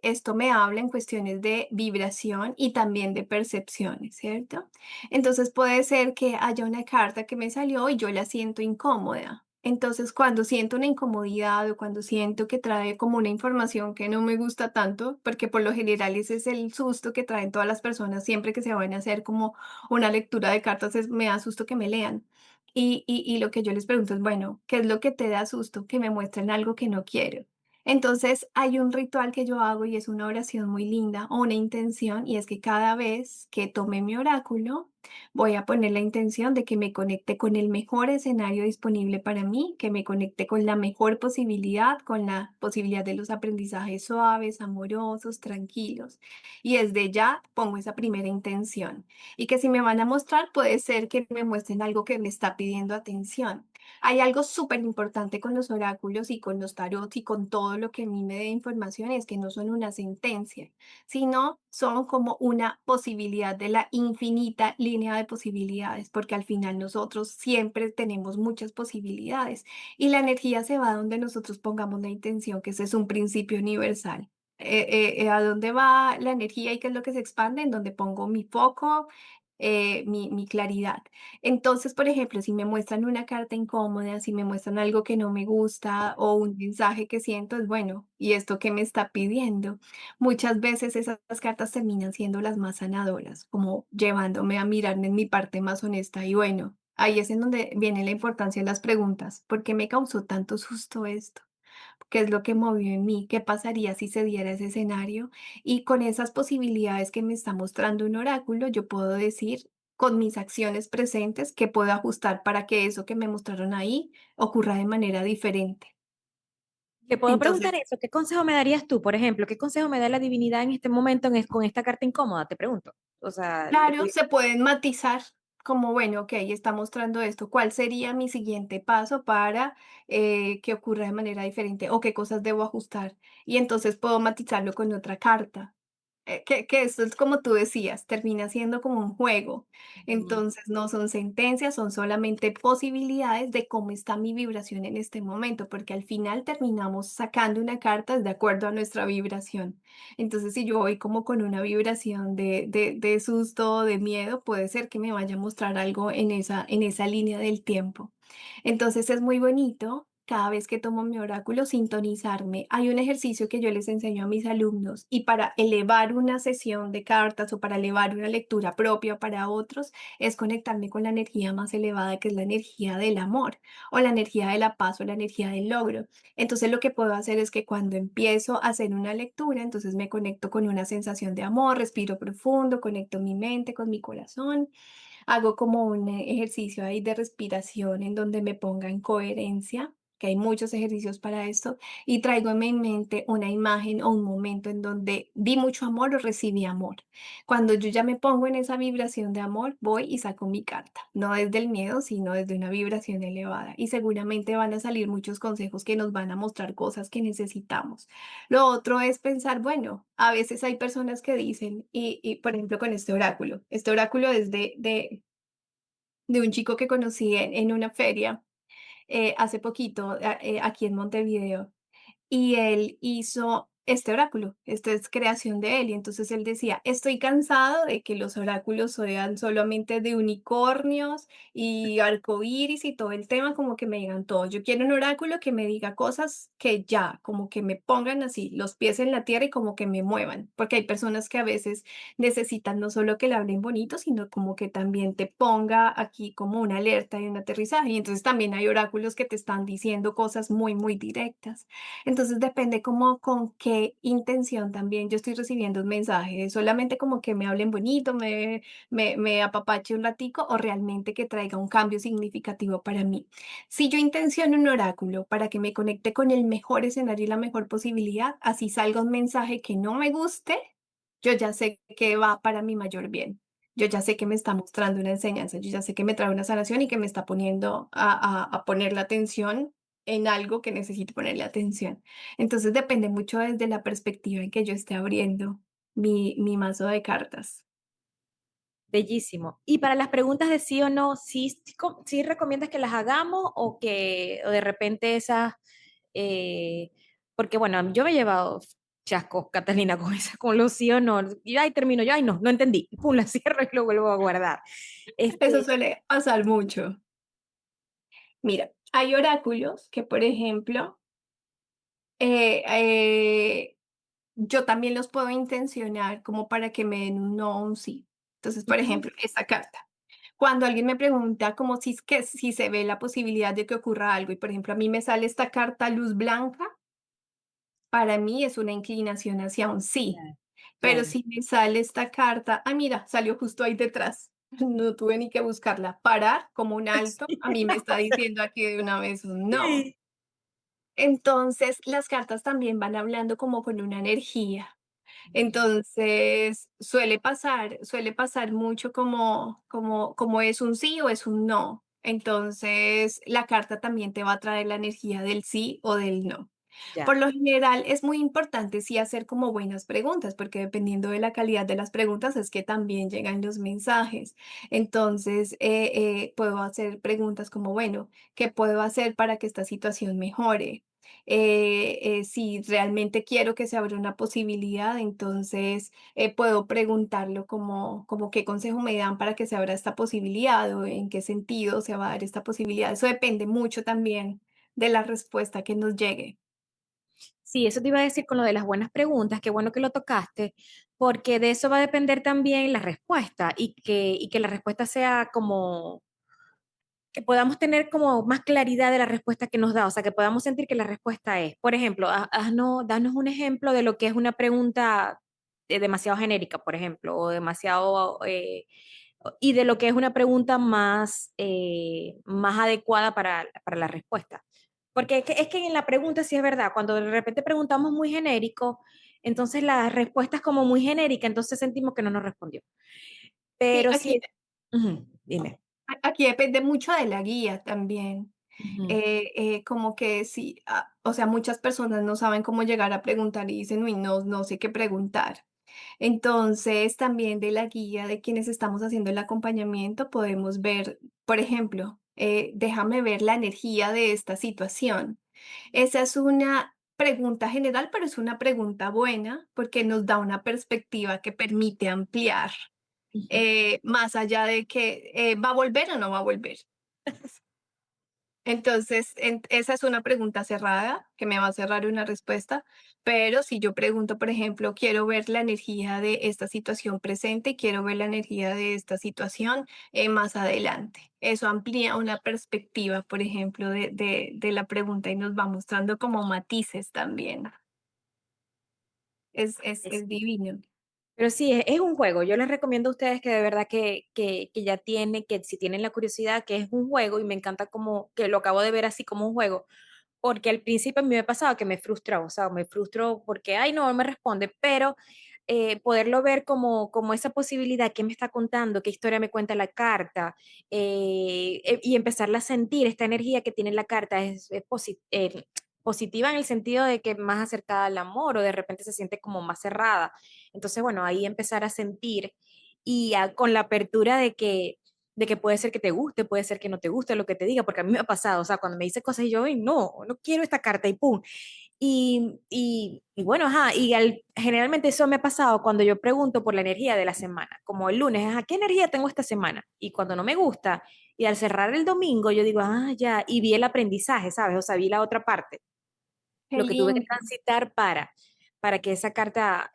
esto me habla en cuestiones de vibración y también de percepciones, ¿cierto? Entonces puede ser que haya una carta que me salió y yo la siento incómoda. Entonces, cuando siento una incomodidad o cuando siento que trae como una información que no me gusta tanto, porque por lo general ese es el susto que traen todas las personas siempre que se van a hacer como una lectura de cartas, me da susto que me lean. Y lo que yo les pregunto es, bueno, ¿qué es lo que te da susto? Que me muestren algo que no quiero. Entonces, hay un ritual que yo hago y es una oración muy linda o una intención, y es que cada vez que tome mi oráculo, voy a poner la intención de que me conecte con el mejor escenario disponible para mí, que me conecte con la mejor posibilidad, con la posibilidad de los aprendizajes suaves, amorosos, tranquilos. Y desde ya pongo esa primera intención. Y que si me van a mostrar, puede ser que me muestren algo que me está pidiendo atención. Hay algo súper importante con los oráculos y con los tarots y con todo lo que a mí me dé información, es que no son una sentencia, sino son como una posibilidad de la infinita línea de posibilidades, porque al final nosotros siempre tenemos muchas posibilidades y la energía se va donde nosotros pongamos la intención, que ese es un principio universal. ¿A dónde va la energía y qué es lo que se expande? En donde pongo mi foco, mi claridad. Entonces, por ejemplo, si me muestran una carta incómoda, si me muestran algo que no me gusta o un mensaje que siento, es bueno, ¿y esto qué me está pidiendo? Muchas veces esas cartas terminan siendo las más sanadoras, como llevándome a mirarme en mi parte más honesta y bueno. Ahí es en donde viene la importancia de las preguntas. ¿Por qué me causó tanto susto esto? ¿Qué es lo que movió en mí? ¿Qué pasaría si se diera ese escenario? Y con esas posibilidades que me está mostrando un oráculo, yo puedo decir con mis acciones presentes que puedo ajustar para que eso que me mostraron ahí ocurra de manera diferente. Te puedo preguntar Entonces, eso, ¿qué consejo me darías tú, por ejemplo? ¿Qué consejo me da la divinidad en este momento con esta carta incómoda? Te pregunto. O sea, claro, se pueden matizar como, bueno, ok, está mostrando esto. ¿Cuál sería mi siguiente paso para que ocurra de manera diferente? ¿O qué cosas debo ajustar? Y entonces puedo matizarlo con otra carta. Que eso es como tú decías, termina siendo como un juego. ujú. Entonces, no son sentencias, son solamente posibilidades de cómo está mi vibración en este momento, porque al final terminamos sacando una carta de acuerdo a nuestra vibración. Entonces, si yo voy como con una vibración de susto, de miedo, puede ser que me vaya a mostrar algo en esa línea del tiempo. Entonces, es muy bonito cada vez que tomo mi oráculo, sintonizarme. Hay un ejercicio que yo les enseño a mis alumnos y para elevar una sesión de cartas o para elevar una lectura propia para otros es conectarme con la energía más elevada, que es la energía del amor o la energía de la paz o la energía del logro. Entonces lo que puedo hacer es que cuando empiezo a hacer una lectura, entonces me conecto con una sensación de amor, respiro profundo, conecto mi mente con mi corazón. Hago como un ejercicio ahí de respiración en donde me ponga en coherencia, que hay muchos ejercicios para esto, y traigo en mi mente una imagen o un momento en donde di mucho amor o recibí amor. Cuando yo ya me pongo en esa vibración de amor, voy y saco mi carta, no desde el miedo, sino desde una vibración elevada. Y seguramente van a salir muchos consejos que nos van a mostrar cosas que necesitamos. Lo otro es pensar, bueno, a veces hay personas que dicen, por ejemplo con este oráculo es de un chico que conocí en una feria hace poquito aquí en Montevideo. Y él hizo este oráculo, esta es creación de él. Y entonces él decía, estoy cansado de que los oráculos sean solamente de unicornios y arcoíris y todo el tema, como que me digan todo. Yo quiero un oráculo que me diga cosas que ya, como que me pongan así, los pies en la tierra y como que me muevan. Porque hay personas que a veces necesitan no solo que le hablen bonito, sino como que también te ponga aquí como una alerta y un aterrizaje. Y entonces también hay oráculos que te están diciendo cosas muy, muy directas. Entonces depende como con qué qué intención también yo estoy recibiendo un mensaje, ¿es solamente como que me hablen bonito, me apapache un ratico o realmente que traiga un cambio significativo para mí? Si yo intenciono un oráculo para que me conecte con el mejor escenario y la mejor posibilidad, así salga un mensaje que no me guste, yo ya sé que va para mi mayor bien. Yo ya sé que me está mostrando una enseñanza, yo ya sé que me trae una sanación y que me está poniendo a poner la atención en algo que necesito ponerle atención. Entonces depende mucho desde la perspectiva en que yo esté abriendo mi mazo de cartas. Bellísimo. Y para las preguntas de sí o no, ¿sí recomiendas que las hagamos o que o de repente esas, eh, porque bueno, yo me he llevado chascos, Catalina, con esa, con los sí o no, y ahí termino yo, ay no, no entendí, pum, la cierro y lo vuelvo a guardar. Eso Este, suele pasar mucho. Mira, hay oráculos que, por ejemplo, eh, eh, yo también los puedo intencionar como para que me den un no o un sí. Entonces, por ujú, ejemplo, esta carta. Cuando alguien me pregunta como si, si se ve la posibilidad de que ocurra algo y, por ejemplo, a mí me sale esta carta luz blanca, para mí es una inclinación hacia un sí. claro, Pero claro. si me sale esta carta, ah, mira, salió justo ahí detrás. No tuve ni que buscarla. Parar como un alto, Sí, a mí me está diciendo aquí de una vez un no. sí. Entonces, las cartas también van hablando como con una energía. Entonces, suele pasar mucho como es un sí o es un no. Entonces, la carta también te va a traer la energía del sí o del no. Por Ya. lo general, es muy importante sí hacer como buenas preguntas, porque dependiendo de la calidad de las preguntas es que también llegan los mensajes. Entonces, puedo hacer preguntas como, bueno, ¿qué puedo hacer para que esta situación mejore? Si realmente quiero que se abra una posibilidad, entonces puedo preguntarlo como qué consejo me dan para que se abra esta posibilidad o en qué sentido se va a dar esta posibilidad. Eso depende mucho también de la respuesta que nos llegue. Sí, eso te iba a decir con lo de las buenas preguntas, qué bueno que lo tocaste, porque de eso va a depender también la respuesta y que la respuesta sea como, que podamos tener como más claridad de la respuesta que nos da, o sea, que podamos sentir que la respuesta es, por ejemplo, danos un ejemplo de lo que es una pregunta demasiado genérica, por ejemplo, o demasiado, y de lo que es una pregunta más, más adecuada para la respuesta. Porque es que en la pregunta sí es verdad, cuando de repente preguntamos muy genérico, entonces la respuesta es como muy genérica, entonces sentimos que no nos respondió. Sí, Pero sí, aquí dime. aquí depende mucho de la guía también. Ujú, Como que sí, o sea, muchas personas no saben cómo llegar a preguntar y dicen: "Uy, no sé qué preguntar". Entonces, también de la guía de quienes estamos haciendo el acompañamiento, podemos ver, por ejemplo, déjame ver la energía de esta situación. Esa es una pregunta general, pero es una pregunta buena porque nos da una perspectiva que permite ampliar, ujú. más allá de que va a volver o no va a volver. Entonces, esa es una pregunta cerrada, que me va a cerrar una respuesta, pero si yo pregunto, por ejemplo, quiero ver la energía de esta situación presente y quiero ver la energía de esta situación más adelante. Eso amplía una perspectiva, por ejemplo, de la pregunta y nos va mostrando como matices también. Es divino. Pero sí, es un juego. Yo les recomiendo a ustedes que de verdad que ya tienen, que si tienen la curiosidad, que es un juego y me encanta como que lo acabo de ver así como un juego, porque al principio a mí me pasaba que me frustraba, o sea, me frustro porque, ay, no me responde, pero poderlo ver como, como esa posibilidad, qué me está contando, qué historia me cuenta la carta, y empezarla a sentir, esta energía que tiene la carta positiva en el sentido de que más acercada al amor o de repente se siente como más cerrada. Entonces, bueno, ahí empezar a sentir y con la apertura de que puede ser que te guste, puede ser que no te guste lo que te diga, porque a mí me ha pasado, o sea, cuando me dice cosas y yo, "Ay, no, no quiero esta carta y pum. Y bueno, ajá, generalmente eso me ha pasado cuando yo pregunto por la energía de la semana, como el lunes, ajá, ¿qué energía tengo esta semana? Y cuando no me gusta, y al cerrar el domingo, yo digo, ah, ya, y vi el aprendizaje, ¿sabes? O sea, vi la otra parte, Qué lo que tuve que lindo. transitar para que esa carta,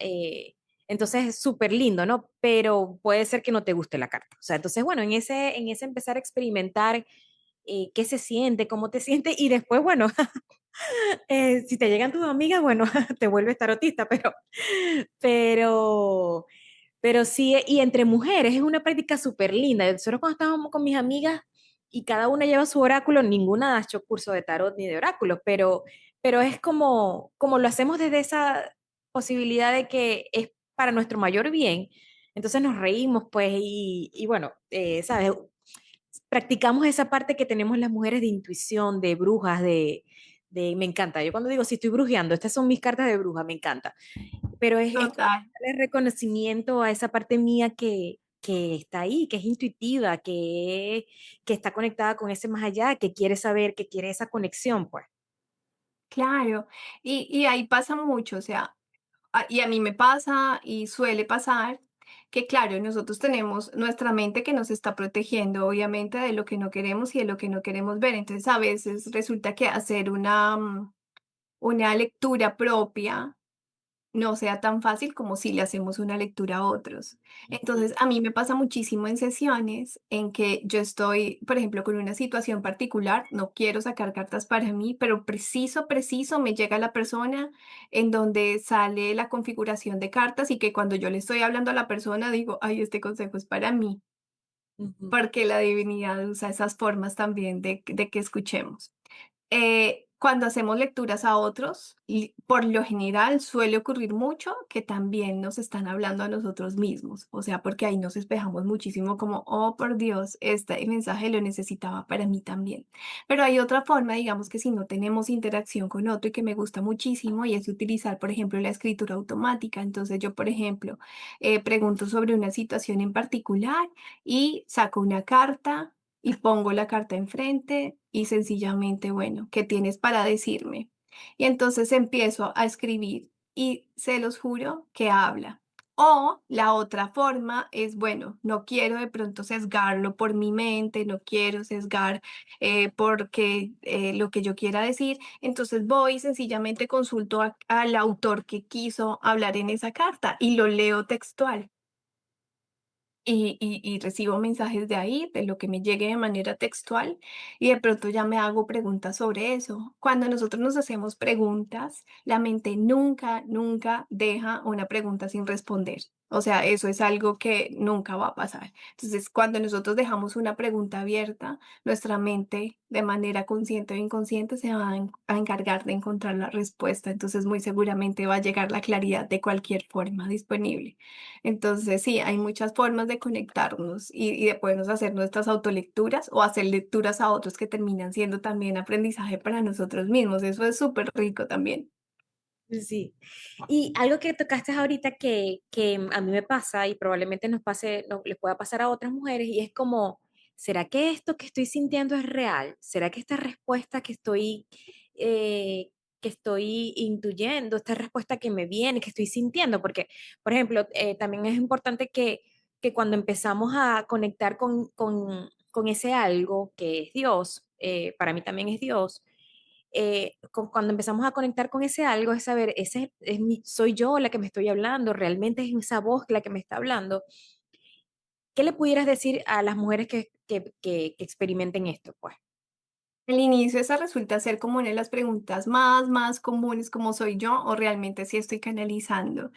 entonces es súper lindo, ¿no? Pero puede ser que no te guste la carta. O sea, entonces, bueno, en ese empezar a experimentar qué se siente, cómo te sientes, y después, bueno, Si te llegan tus amigas, bueno, te vuelves tarotista, pero, pero sí, y entre mujeres es una práctica súper linda. Nosotros cuando estábamos con mis amigas y cada una lleva su oráculo, ninguna ha hecho curso de tarot ni de oráculos, pero es como lo hacemos desde esa posibilidad de que es para nuestro mayor bien. Entonces nos reímos, pues, y bueno, ¿sabes? Practicamos esa parte que tenemos las mujeres de intuición, de brujas, me encanta. Yo cuando digo, si estoy brujeando, estas son mis cartas de bruja, me encanta. Pero es como Total. darle reconocimiento a esa parte mía que está ahí, que es intuitiva, que está conectada con ese más allá, que quiere saber, que quiere esa conexión, pues. Claro, y ahí pasa mucho, o sea, y a mí me pasa y suele pasar que, claro, nosotros tenemos nuestra mente que nos está protegiendo, obviamente, de lo que no queremos y de lo que no queremos ver. Entonces, a veces resulta que hacer una lectura propia no sea tan fácil como si le hacemos una lectura a otros. Ujú, Entonces, a mí me pasa muchísimo en sesiones en que yo estoy, por ejemplo, con una situación particular, no quiero sacar cartas para mí, pero preciso me llega la persona en donde sale la configuración de cartas y que cuando yo le estoy hablando a la persona digo, ay, este consejo es para mí, ujú, porque la divinidad usa esas formas también de que escuchemos. Cuando hacemos lecturas a otros, y por lo general suele ocurrir mucho que también nos están hablando a nosotros mismos, o sea, porque ahí nos espejamos muchísimo como, oh, por Dios, este mensaje lo necesitaba para mí también. Pero hay otra forma, digamos que si no tenemos interacción con otro y que me gusta muchísimo, y es utilizar, por ejemplo, la escritura automática. Entonces yo, por ejemplo, pregunto sobre una situación en particular y saco una carta y pongo la carta enfrente y sencillamente, bueno, ¿qué tienes para decirme? Y entonces empiezo a escribir y se los juro que habla. O la otra forma es, bueno, no quiero de pronto sesgarlo por mi mente, no quiero sesgar porque lo que yo quiera decir, entonces voy y sencillamente consulto al autor que quiso hablar en esa carta y lo leo textual. Y recibo mensajes de ahí, de lo que me llegue de manera textual, y de pronto ya me hago preguntas sobre eso. Cuando nosotros nos hacemos preguntas, la mente nunca deja una pregunta sin responder. O sea, eso es algo que nunca va a pasar. Entonces, cuando nosotros dejamos una pregunta abierta, nuestra mente, de manera consciente o inconsciente, se va a encargar de encontrar la respuesta. Entonces, muy seguramente va a llegar la claridad de cualquier forma disponible. Entonces, sí, hay muchas formas de conectarnos y de podernos hacer nuestras autolecturas o hacer lecturas a otros que terminan siendo también aprendizaje para nosotros mismos. Eso es súper rico también. sí. Y algo que tocaste ahorita que a mí me pasa y probablemente nos pase, no, le pueda pasar a otras mujeres, y es como, ¿será que esto que estoy sintiendo es real? ¿Será que esta respuesta que estoy intuyendo, esta respuesta que me viene, que estoy sintiendo? Porque, por ejemplo, también es importante que cuando empezamos a conectar con ese algo que es Dios, para mí también es Dios, cuando empezamos a conectar con ese algo, es saber, soy yo la que me estoy hablando, realmente es esa voz la que me está hablando. ¿Qué le pudieras decir a las mujeres que experimenten esto? Pues, Al inicio esa resulta ser como una de las preguntas más comunes, como soy yo o realmente sí estoy canalizando.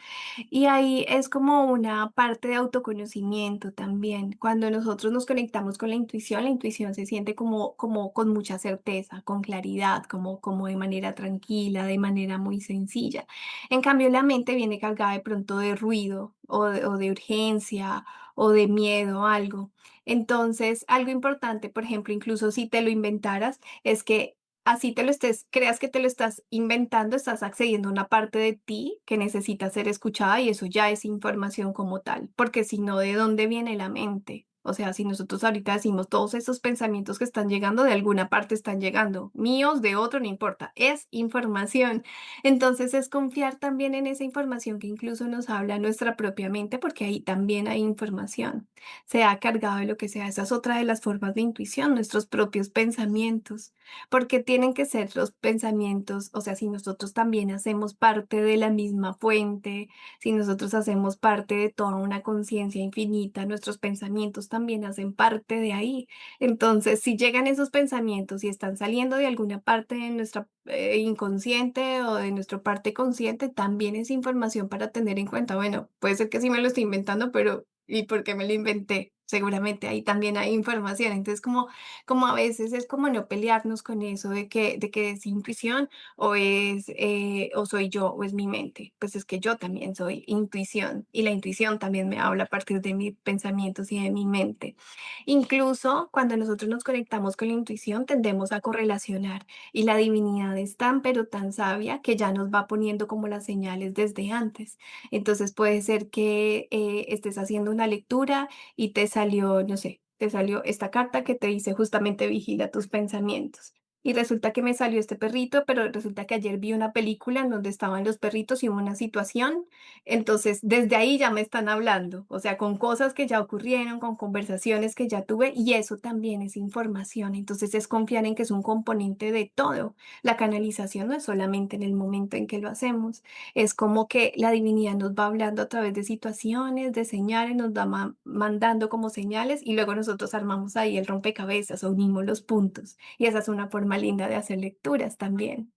Y ahí es como una parte de autoconocimiento también. Cuando nosotros nos conectamos con la intuición se siente como con mucha certeza, con claridad, como de manera tranquila, de manera muy sencilla. En cambio, la mente viene cargada de pronto de ruido o de urgencia o de miedo, algo. Entonces, algo importante, por ejemplo, incluso si te lo inventaras, es que así te lo estés, creas que te lo estás inventando, estás accediendo a una parte de ti que necesita ser escuchada y eso ya es información como tal, porque si no, ¿de dónde viene la mente? O sea, si nosotros ahorita decimos todos esos pensamientos que están llegando, de alguna parte están llegando, míos, de otro, no importa, es información. Entonces es confiar también en esa información que incluso nos habla nuestra propia mente, porque ahí también hay información, sea cargado de lo que sea. Esa es otra de las formas de intuición, nuestros propios pensamientos, porque tienen que ser los pensamientos, o sea, si nosotros también hacemos parte de la misma fuente, si nosotros hacemos parte de toda una conciencia infinita, nuestros pensamientos también hacen parte de ahí. Entonces, si llegan esos pensamientos y están saliendo de alguna parte de nuestra inconsciente o de nuestra parte consciente, también es información para tener en cuenta. Bueno, puede ser que sí me lo estoy inventando, pero ¿y por qué me lo inventé? Seguramente ahí también hay información. Entonces, como a veces es como no pelearnos con eso de que es intuición o soy yo o es mi mente. Pues es que yo también soy intuición y la intuición también me habla a partir de mis pensamientos y de mi mente. Incluso cuando nosotros nos conectamos con la intuición tendemos a correlacionar y la divinidad es tan pero tan sabia que ya nos va poniendo como las señales desde antes. Entonces puede ser que estés haciendo una lectura y te salió, no sé, te salió esta carta que te dice justamente vigila tus pensamientos. Y resulta que me salió este perrito, pero resulta que ayer vi una película en donde estaban los perritos y hubo una situación. Entonces, desde ahí ya me están hablando, o sea, con cosas que ya ocurrieron, con conversaciones que ya tuve, y eso también es información. Entonces, es confiar en que es un componente de todo. La canalización no es solamente en el momento en que lo hacemos, es como que la divinidad nos va hablando a través de situaciones, de señales, nos va mandando como señales y luego nosotros armamos ahí el rompecabezas o unimos los puntos. Y esa es una forma linda de hacer lecturas también.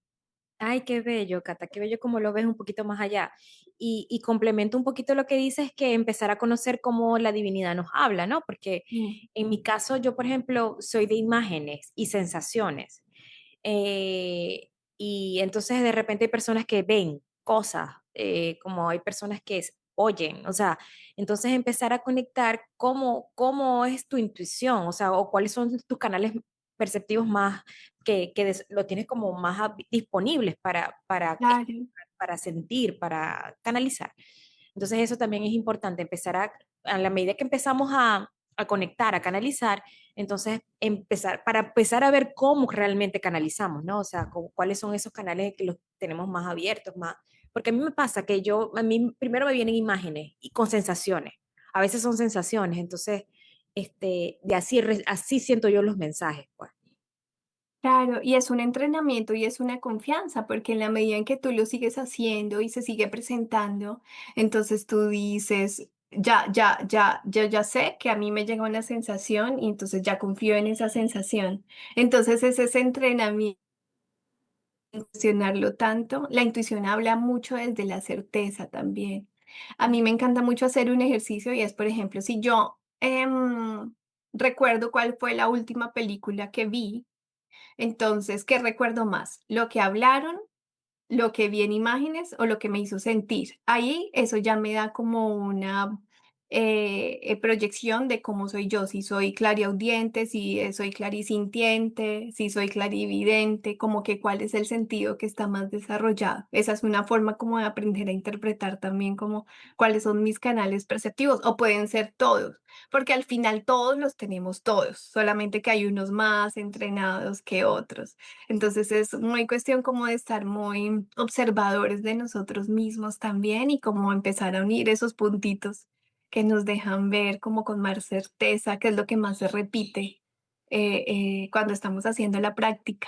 Ay, qué bello, Cata, qué bello como lo ves un poquito más allá. Y complemento un poquito lo que dices, que empezar a conocer cómo la divinidad nos habla, ¿no? Porque Mm, en mi caso, yo, por ejemplo, soy de imágenes y sensaciones. Eh, y entonces de repente hay personas que ven cosas, como hay personas que oyen, o sea, entonces empezar a conectar cómo es tu intuición, o sea, o cuáles son tus canales perceptivos más lo tienes como más disponibles claro. para sentir, para canalizar. Entonces eso también es importante, empezar a la medida que empezamos a conectar, a canalizar, entonces para empezar a ver cómo realmente canalizamos, ¿no? O sea, cuáles son esos canales que los tenemos más abiertos, más, porque a mí me pasa que a mí primero me vienen imágenes y con sensaciones, a veces son sensaciones, entonces, de así siento yo los mensajes, pues. Claro, y es un entrenamiento y es una confianza, porque en la medida en que tú lo sigues haciendo y se sigue presentando, entonces tú dices, ya sé que a mí me llega una sensación y entonces ya confío en esa sensación. Entonces es ese entrenamiento, cuestionarlo tanto. La intuición habla mucho desde la certeza también. A mí me encanta mucho hacer un ejercicio y es, por ejemplo, si yo recuerdo cuál fue la última película que vi. Entonces, ¿qué recuerdo más? ¿Lo que hablaron, lo que vi en imágenes o lo que me hizo sentir? Ahí eso ya me da como una proyección de cómo soy yo, si soy clariaudiente, si soy clarisintiente, si soy clarividente, como que cuál es el sentido que está más desarrollado. Esa es una forma como de aprender a interpretar también como cuáles son mis canales perceptivos o pueden ser todos, porque al final todos los tenemos todos, solamente que hay unos más entrenados que otros. Entonces es muy cuestión como de estar muy observadores de nosotros mismos también y como empezar a unir esos puntitos que nos dejan ver como con más certeza qué es lo que más se repite cuando estamos haciendo la práctica.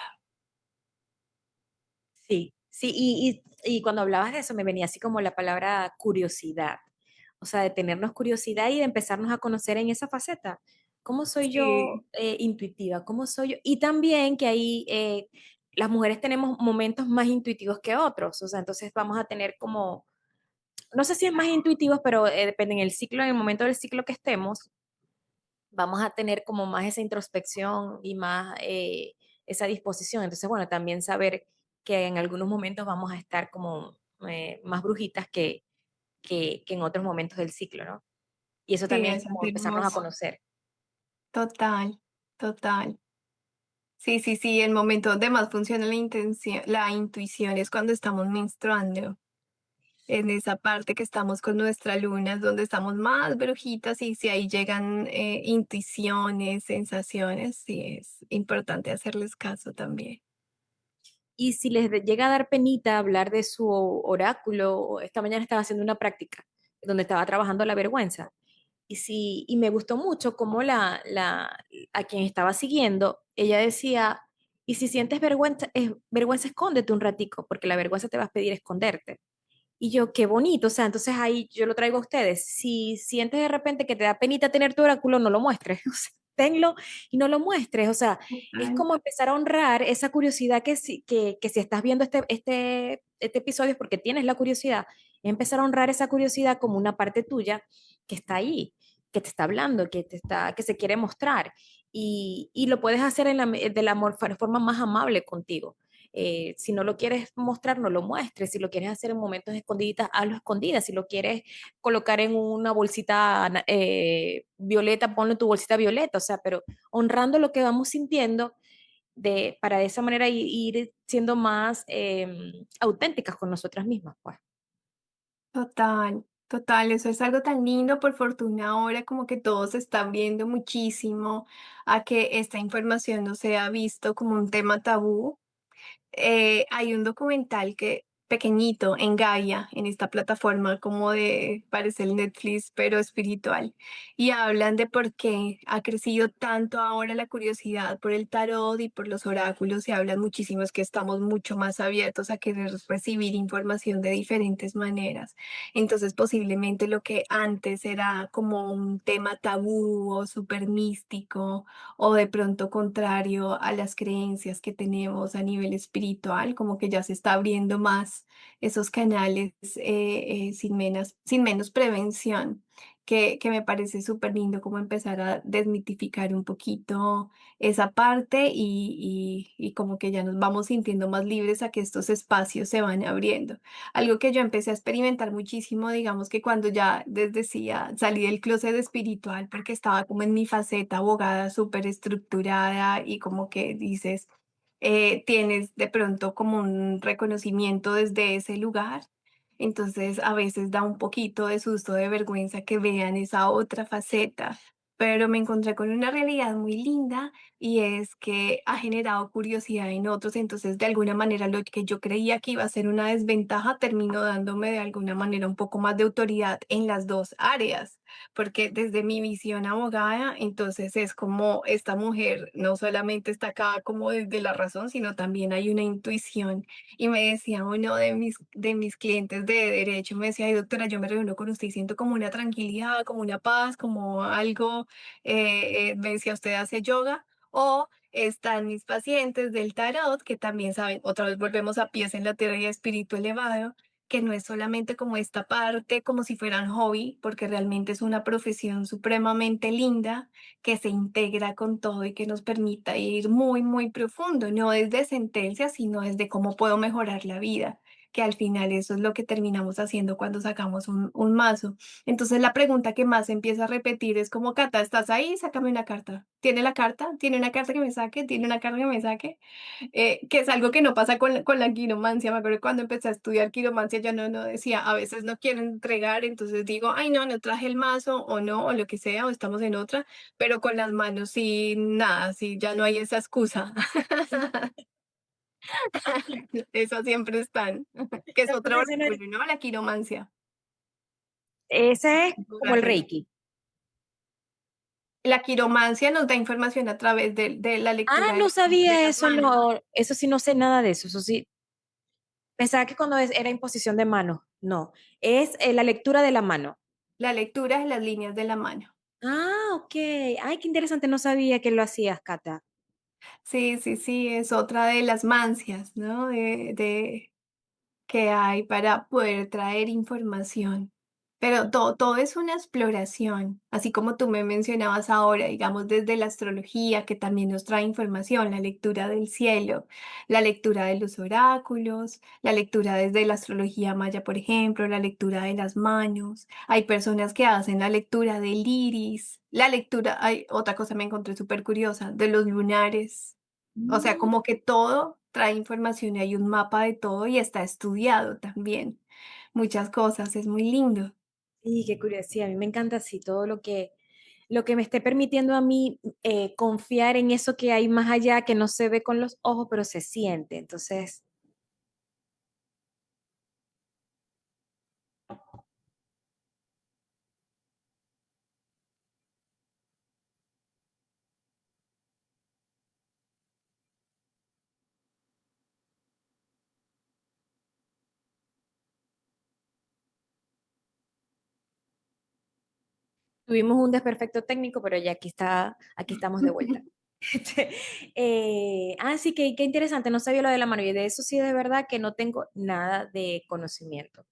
Sí, sí, y cuando hablabas de eso me venía así como la palabra curiosidad, o sea, de tenernos curiosidad y de empezarnos a conocer en esa faceta. ¿Cómo soy yo Sí, intuitiva? ¿Cómo soy yo? Y también que ahí las mujeres tenemos momentos más intuitivos que otros, o sea, entonces vamos a tener como, no sé si es más intuitivos, pero depende en el ciclo, en el momento del ciclo que estemos, vamos a tener como más esa introspección y más esa disposición. Entonces, bueno, también saber que en algunos momentos vamos a estar como más brujitas que en otros momentos del ciclo, ¿no? Y eso sí, también es eso es como empezarnos a hermoso. conocer. Total, total. Sí, sí, sí, el momento donde más funciona la intuición es cuando estamos menstruando. En esa parte que estamos con nuestra luna, es donde estamos más brujitas y si ahí llegan intuiciones, sensaciones, sí es importante hacerles caso también. Y si les llega a dar penita hablar de su oráculo, esta mañana estaba haciendo una práctica donde estaba trabajando la vergüenza. Y me gustó mucho cómo a quien estaba siguiendo, ella decía, y si sientes vergüenza, vergüenza, escóndete un ratico, porque la vergüenza te va a pedir esconderte. Y yo, qué bonito, o sea, entonces ahí yo lo traigo a ustedes. Si sientes de repente que te da penita tener tu oráculo, no lo muestres, o sea, tenlo y no lo muestres, o sea, es Total. como empezar a honrar esa curiosidad que si estás viendo este episodio es porque tienes la curiosidad, empezar a honrar esa curiosidad como una parte tuya que está ahí, que te está hablando, que se quiere mostrar y lo puedes hacer de la forma más amable contigo. Si no lo quieres mostrar, no lo muestres. Si lo quieres hacer en momentos escondiditas, hazlo escondidas. Si lo quieres colocar en una bolsita violeta, ponlo en tu bolsita violeta. O sea, pero honrando lo que vamos sintiendo para de esa manera ir siendo más auténticas con nosotras mismas, pues. Total, total, eso es algo tan lindo. Por fortuna ahora como que todo se está abriendo muchísimo a que esta información no sea visto como un tema tabú. Hay un documental que pequeñito en Gaia, en esta plataforma como de, parece el Netflix, pero espiritual, y hablan de por qué ha crecido tanto ahora la curiosidad por el tarot y por los oráculos, y hablan muchísimo, es que estamos mucho más abiertos a querer recibir información de diferentes maneras. Entonces, posiblemente lo que antes era como un tema tabú o súper místico, o de pronto contrario a las creencias que tenemos a nivel espiritual, como que ya se está abriendo más esos canales sin menos prevención, que me parece súper lindo como empezar a desmitificar un poquito esa parte y como que ya nos vamos sintiendo más libres a que estos espacios se van abriendo. Algo que yo empecé a experimentar muchísimo, digamos que cuando ya les decía, salí del closet espiritual porque estaba como en mi faceta abogada súper estructurada y como que dices, tienes de pronto como un reconocimiento desde ese lugar. Entonces a veces da un poquito de susto, de vergüenza que vean esa otra faceta, pero me encontré con una realidad muy linda y es que ha generado curiosidad en otros, entonces de alguna manera lo que yo creía que iba a ser una desventaja terminó dándome de alguna manera un poco más de autoridad en las dos áreas, porque desde mi visión abogada, entonces es como esta mujer no solamente está acá como desde la razón, sino también hay una intuición. Y me decía uno de mis clientes de derecho, me decía: "Ay, doctora, yo me reúno con usted y siento como una tranquilidad, como una paz, como algo", me decía: "¿Usted hace yoga?". O están mis pacientes del tarot, que también saben, otra vez volvemos a pies en la tierra y a espíritu elevado, que no es solamente como esta parte, como si fueran hobby, porque realmente es una profesión supremamente linda que se integra con todo y que nos permita ir muy, muy profundo, no desde sentencias, sino desde cómo puedo mejorar la vida, que al final eso es lo que terminamos haciendo cuando sacamos un mazo. Entonces la pregunta que más se empieza a repetir es como, Cata, ¿estás ahí? Sácame una carta. ¿Tiene la carta? ¿Tiene una carta que me saque? ¿Tiene una carta que me saque? Que es algo que no pasa con la quiromancia. Me acuerdo que cuando empecé a estudiar quiromancia, ya no decía, a veces no quiero entregar, entonces digo, ay, no, no traje el mazo, o no, o lo que sea, o estamos en otra, pero con las manos sí, nada, sí, ya no hay esa excusa. Esas siempre están, que es otro Entonces, oráculo, ¿no? La quiromancia. ese es como el Divulgártelo. Reiki. La quiromancia nos da información a través de la Ah, lectura no de sabía las eso, manos. no, eso sí no sé nada de eso, eso sí. Pensaba que cuando era imposición de manos, no, es la lectura de la mano. La lectura de las líneas de la mano. Ah, ok. Ay, qué interesante, no sabía que lo hacías, Cata. Sí, sí, sí, es otra de las mancias, ¿no? Que hay para poder traer información. Pero todo es una exploración, así como tú me mencionabas ahora, digamos, desde la astrología, que también nos trae información, la lectura del cielo, la lectura de los oráculos, la lectura desde la astrología maya, por ejemplo, la lectura de las manos. Hay personas que hacen la lectura del iris, la lectura, hay otra cosa me encontré súper curiosa, de los lunares. O sea, Mm, como que todo trae información y hay un mapa de todo y está estudiado también. Muchas cosas, es muy lindo. sí, qué curiosidad. Sí, a mí me encanta así todo lo que me esté permitiendo a mí confiar en eso que hay más allá, que no se ve con los ojos, pero se siente. Entonces, Tuvimos un desperfecto técnico, pero ya aquí estamos de vuelta. Este, sí, que qué interesante, no sabía lo de la mano y de eso sí de verdad que no tengo nada de conocimiento.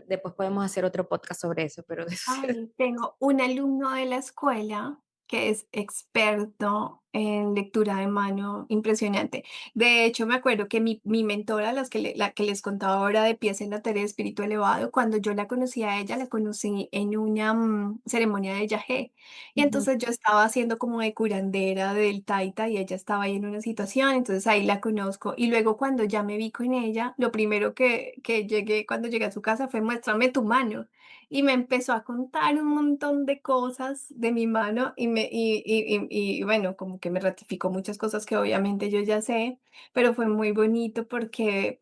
Después podemos hacer otro podcast sobre eso, pero de eso sí. Ay, tengo un alumno de la escuela que es experto en lectura de mano, impresionante. De hecho, me acuerdo que mi mentora, la que les contaba ahora de pies en la tarea de espíritu elevado, cuando yo la conocí a ella, la conocí en una ceremonia de yagé. Y Ujú. entonces yo estaba haciendo como de curandera del taita y ella estaba ahí en una situación, entonces ahí la conozco. Y luego cuando ya me vi con ella, lo primero que llegué, cuando llegué a su casa fue muéstrame tu mano y me empezó a contar un montón de cosas de mi mano y bueno, como que me ratificó muchas cosas que obviamente yo ya sé, pero fue muy bonito porque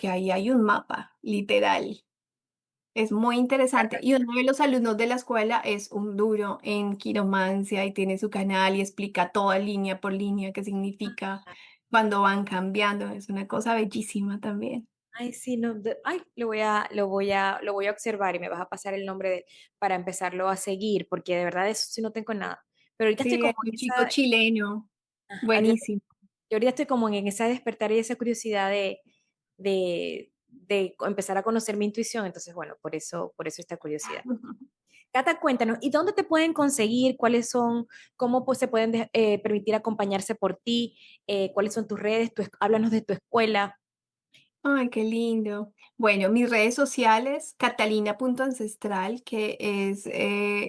ahí hay un mapa, literal. Es muy interesante. Y uno de los alumnos de la escuela es un duro en quiromancia y tiene su canal y explica toda línea por línea qué significa cuando van cambiando. Es una cosa bellísima también. Ay, sí, no, lo voy a observar y me vas a pasar el nombre para empezarlo a seguir, porque de verdad eso sí no tengo nada. Pero ahorita estoy Sí, como es un en chico esa, chileno, ahorita buenísimo. yo ahorita estoy como en esa despertar y esa curiosidad de empezar a conocer mi intuición, entonces bueno, por eso esta curiosidad. Cata, cuéntanos, ¿y dónde te pueden conseguir? ¿Cuáles son, cómo pues, se pueden permitir acompañarse por ti? ¿Cuáles son tus redes? Háblanos de tu escuela. Ay, qué lindo. Bueno, mis redes sociales, catalina.ancestral, que es,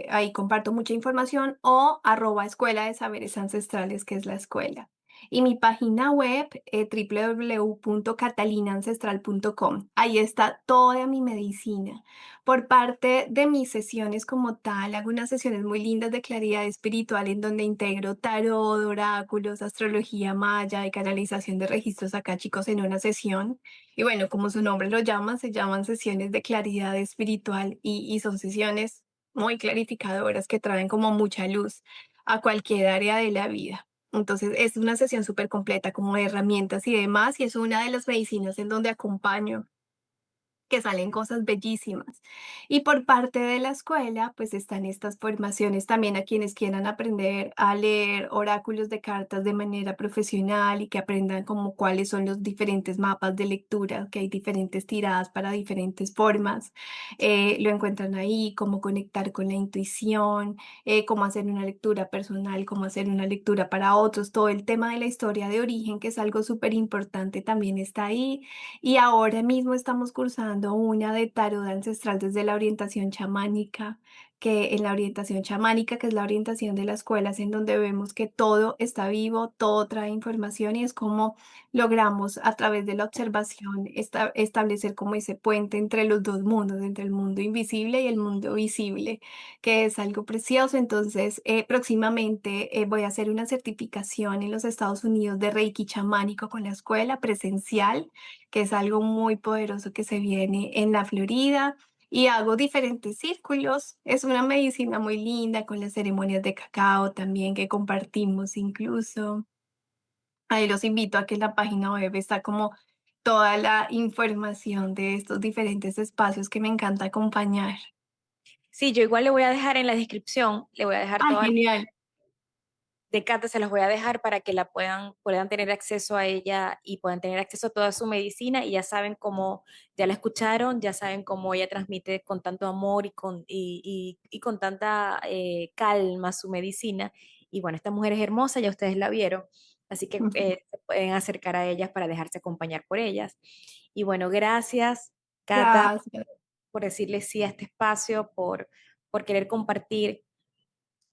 ahí comparto mucha información, o @Escuela de Saberes Ancestrales, que es la escuela. Y mi página web, www.catalinaancestral.com. Ahí está toda mi medicina. Por parte de mis sesiones como tal, hago unas sesiones muy lindas de claridad espiritual en donde integro tarot, oráculos, astrología maya y canalización de registros acá, chicos, en una sesión. Y bueno, como su nombre lo llama, se llaman sesiones de claridad espiritual y son sesiones muy clarificadoras que traen como mucha luz a cualquier área de la vida. Entonces es una sesión súper completa como de herramientas y demás y es una de las medicinas en donde acompaño que salen cosas bellísimas. Y por parte de la escuela, pues están estas formaciones también a quienes quieran aprender a leer oráculos de cartas de manera profesional y que aprendan como cuáles son los diferentes mapas de lectura, que hay diferentes tiradas para diferentes formas. Lo encuentran ahí, cómo conectar con la intuición, cómo hacer una lectura personal, cómo hacer una lectura para otros. Todo el tema de la historia de origen, que es algo súper importante, también está ahí y ahora mismo estamos cursando una de tarot ancestral desde la orientación chamánica, que en la orientación chamánica, que es la orientación de las escuelas, en donde vemos que todo está vivo, todo trae información y es como logramos a través de la observación establecer como ese puente entre los dos mundos, entre el mundo invisible y el mundo visible, que es algo precioso. Entonces, próximamente voy a hacer una certificación en los Estados Unidos de Reiki chamánico con la escuela presencial, que es algo muy poderoso que se viene en la Florida. Y hago diferentes círculos. Es una medicina muy linda con las ceremonias de cacao también que compartimos incluso. Ahí los invito a que en la página web está como toda la información de estos diferentes espacios que me encanta acompañar. Sí, yo igual le voy a dejar en la descripción, le voy a dejar Ah, todas genial. de Cata, se las voy a dejar para que puedan tener acceso a ella y puedan tener acceso a toda su medicina y ya saben cómo, ya la escucharon, ya saben cómo ella transmite con tanto amor y con tanta calma su medicina. Y bueno, esta mujer es hermosa, ya ustedes la vieron, así que se pueden acercar a ellas para dejarse acompañar por ellas. Y bueno, gracias, Cata, Gracias. por decirle sí a este espacio, por querer compartir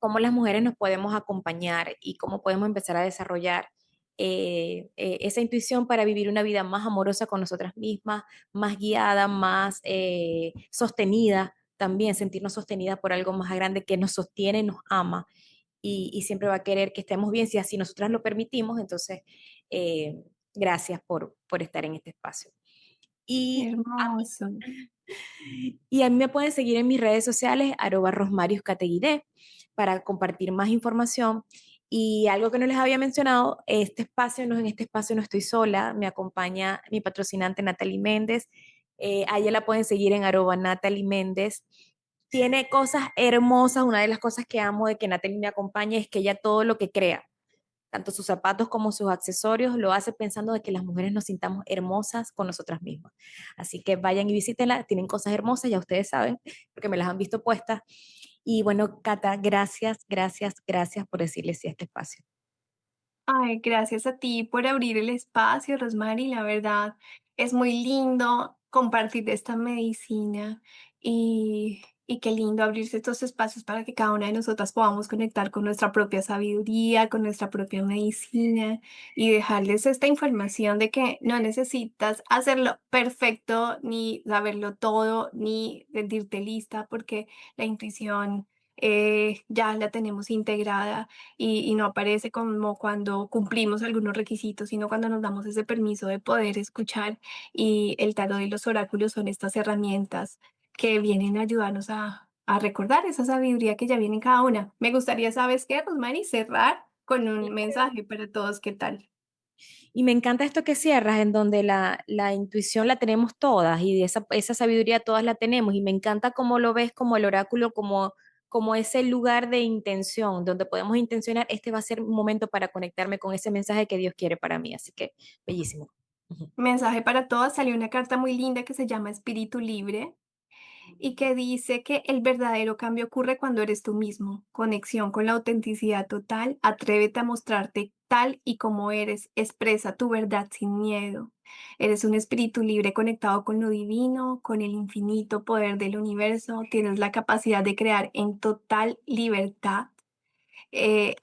cómo las mujeres nos podemos acompañar y cómo podemos empezar a desarrollar esa intuición para vivir una vida más amorosa con nosotras mismas, más guiada, más sostenida, también sentirnos sostenidas por algo más grande que nos sostiene, nos ama y siempre va a querer que estemos bien si así nosotras lo permitimos. Entonces, gracias por estar en este espacio. Y Hermoso. y a mí me pueden seguir en mis redes sociales, @rosmariuscateguide, para compartir más información. Y algo que no les había mencionado, en este espacio no estoy sola, me acompaña mi patrocinante Natalie Méndez. A ella la pueden seguir en @Natalie Méndez. tiene cosas hermosas. Una de las cosas que amo de que Natalie me acompañe es que ella todo lo que crea, tanto sus zapatos como sus accesorios, lo hace pensando de que las mujeres nos sintamos hermosas con nosotras mismas. Así que vayan y visítenla, tienen cosas hermosas, ya ustedes saben, porque me las han visto puestas. Y bueno, Cata, gracias, gracias, gracias por decirles sí a este espacio. Ay, gracias a ti por abrir el espacio, Rosmary. La verdad, es muy lindo compartir esta medicina y qué lindo abrirse estos espacios para que cada una de nosotras podamos conectar con nuestra propia sabiduría, con nuestra propia medicina y dejarles esta información de que no necesitas hacerlo perfecto, ni saberlo todo, ni sentirte lista, porque la intuición ya la tenemos integrada y no aparece como cuando cumplimos algunos requisitos, sino cuando nos damos ese permiso de poder escuchar. Y el tarot y los oráculos son estas herramientas que vienen a ayudarnos a recordar esa sabiduría que ya viene en cada una. Me gustaría, ¿sabes qué, Rosmary? Cerrar con un mensaje para todos. ¿Qué tal? Y me encanta esto que cierras, en donde la intuición la tenemos todas y esa sabiduría todas la tenemos. Y me encanta cómo lo ves como el oráculo, como ese lugar de intención, donde podemos intencionar, este va a ser un momento para conectarme con ese mensaje que Dios quiere para mí. Así que, bellísimo. Ujú. Mensaje para todas. Salió una carta muy linda que se llama Espíritu Libre y que dice que el verdadero cambio ocurre cuando eres tú mismo. Conexión con la autenticidad total. Atrévete a mostrarte tal y como eres. Expresa tu verdad sin miedo. Eres un espíritu libre conectado con lo divino, con el infinito poder del universo. Tienes la capacidad de crear en total libertad.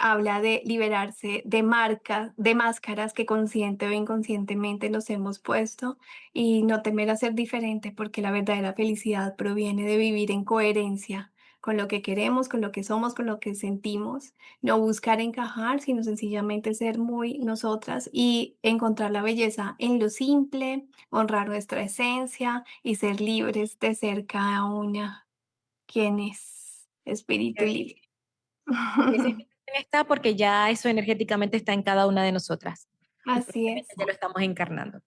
Habla de liberarse de marcas, de máscaras que consciente o inconscientemente nos hemos puesto y no temer a ser diferente porque la verdadera felicidad proviene de vivir en coherencia con lo que queremos, con lo que somos, con lo que sentimos, no buscar encajar, sino sencillamente ser muy nosotras y encontrar la belleza en lo simple, honrar nuestra esencia y ser libres de ser cada una quien es espíritu libre. Esa invitación está porque ya eso energéticamente está en cada una de nosotras. Y Así probablemente es. ya lo estamos encarnando. Sí,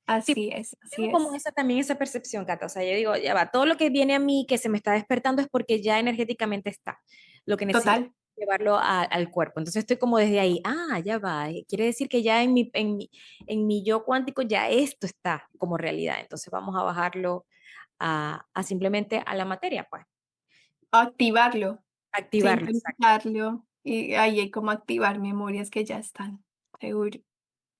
Así es, así tengo como es. esa también esa percepción, Cata. O sea, yo digo, ya va, todo lo que viene a mí que se me está despertando es porque ya energéticamente está. Lo que necesito Total. es llevarlo al cuerpo. Entonces estoy como desde ahí, ya va. Quiere decir que ya en mi yo cuántico ya esto está como realidad. Entonces vamos a bajarlo a simplemente a la materia, pues, Activarlo, activarlo, exacto. simplificarlo y ahí hay como activar memorias que ya están, seguro.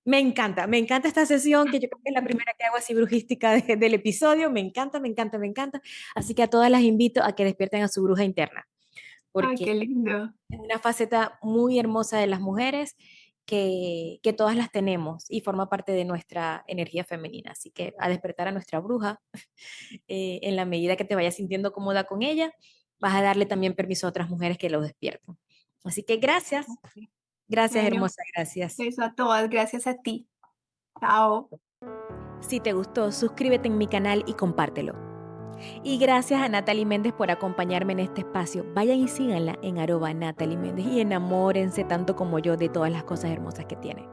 Me encanta esta sesión, que yo creo que es la primera que hago así brujística del episodio. Me encanta, me encanta, me encanta. Así que a todas las invito a que despierten a su bruja interna, Ay, porque qué lindo. es una faceta muy hermosa de las mujeres que todas las tenemos y forma parte de nuestra energía femenina. Así que a despertar a nuestra bruja, en la medida que te vayas sintiendo cómoda con ella, vas a darle también permiso a otras mujeres que lo despierten. Así que gracias, gracias Bueno, hermosa, gracias. beso a todas, gracias a ti. Chao. Si te gustó, suscríbete en mi canal y compártelo. Y gracias a Natalie Méndez por acompañarme en este espacio. Vayan y síganla en @Natalie Méndez y enamórense tanto como yo de todas las cosas hermosas que tiene.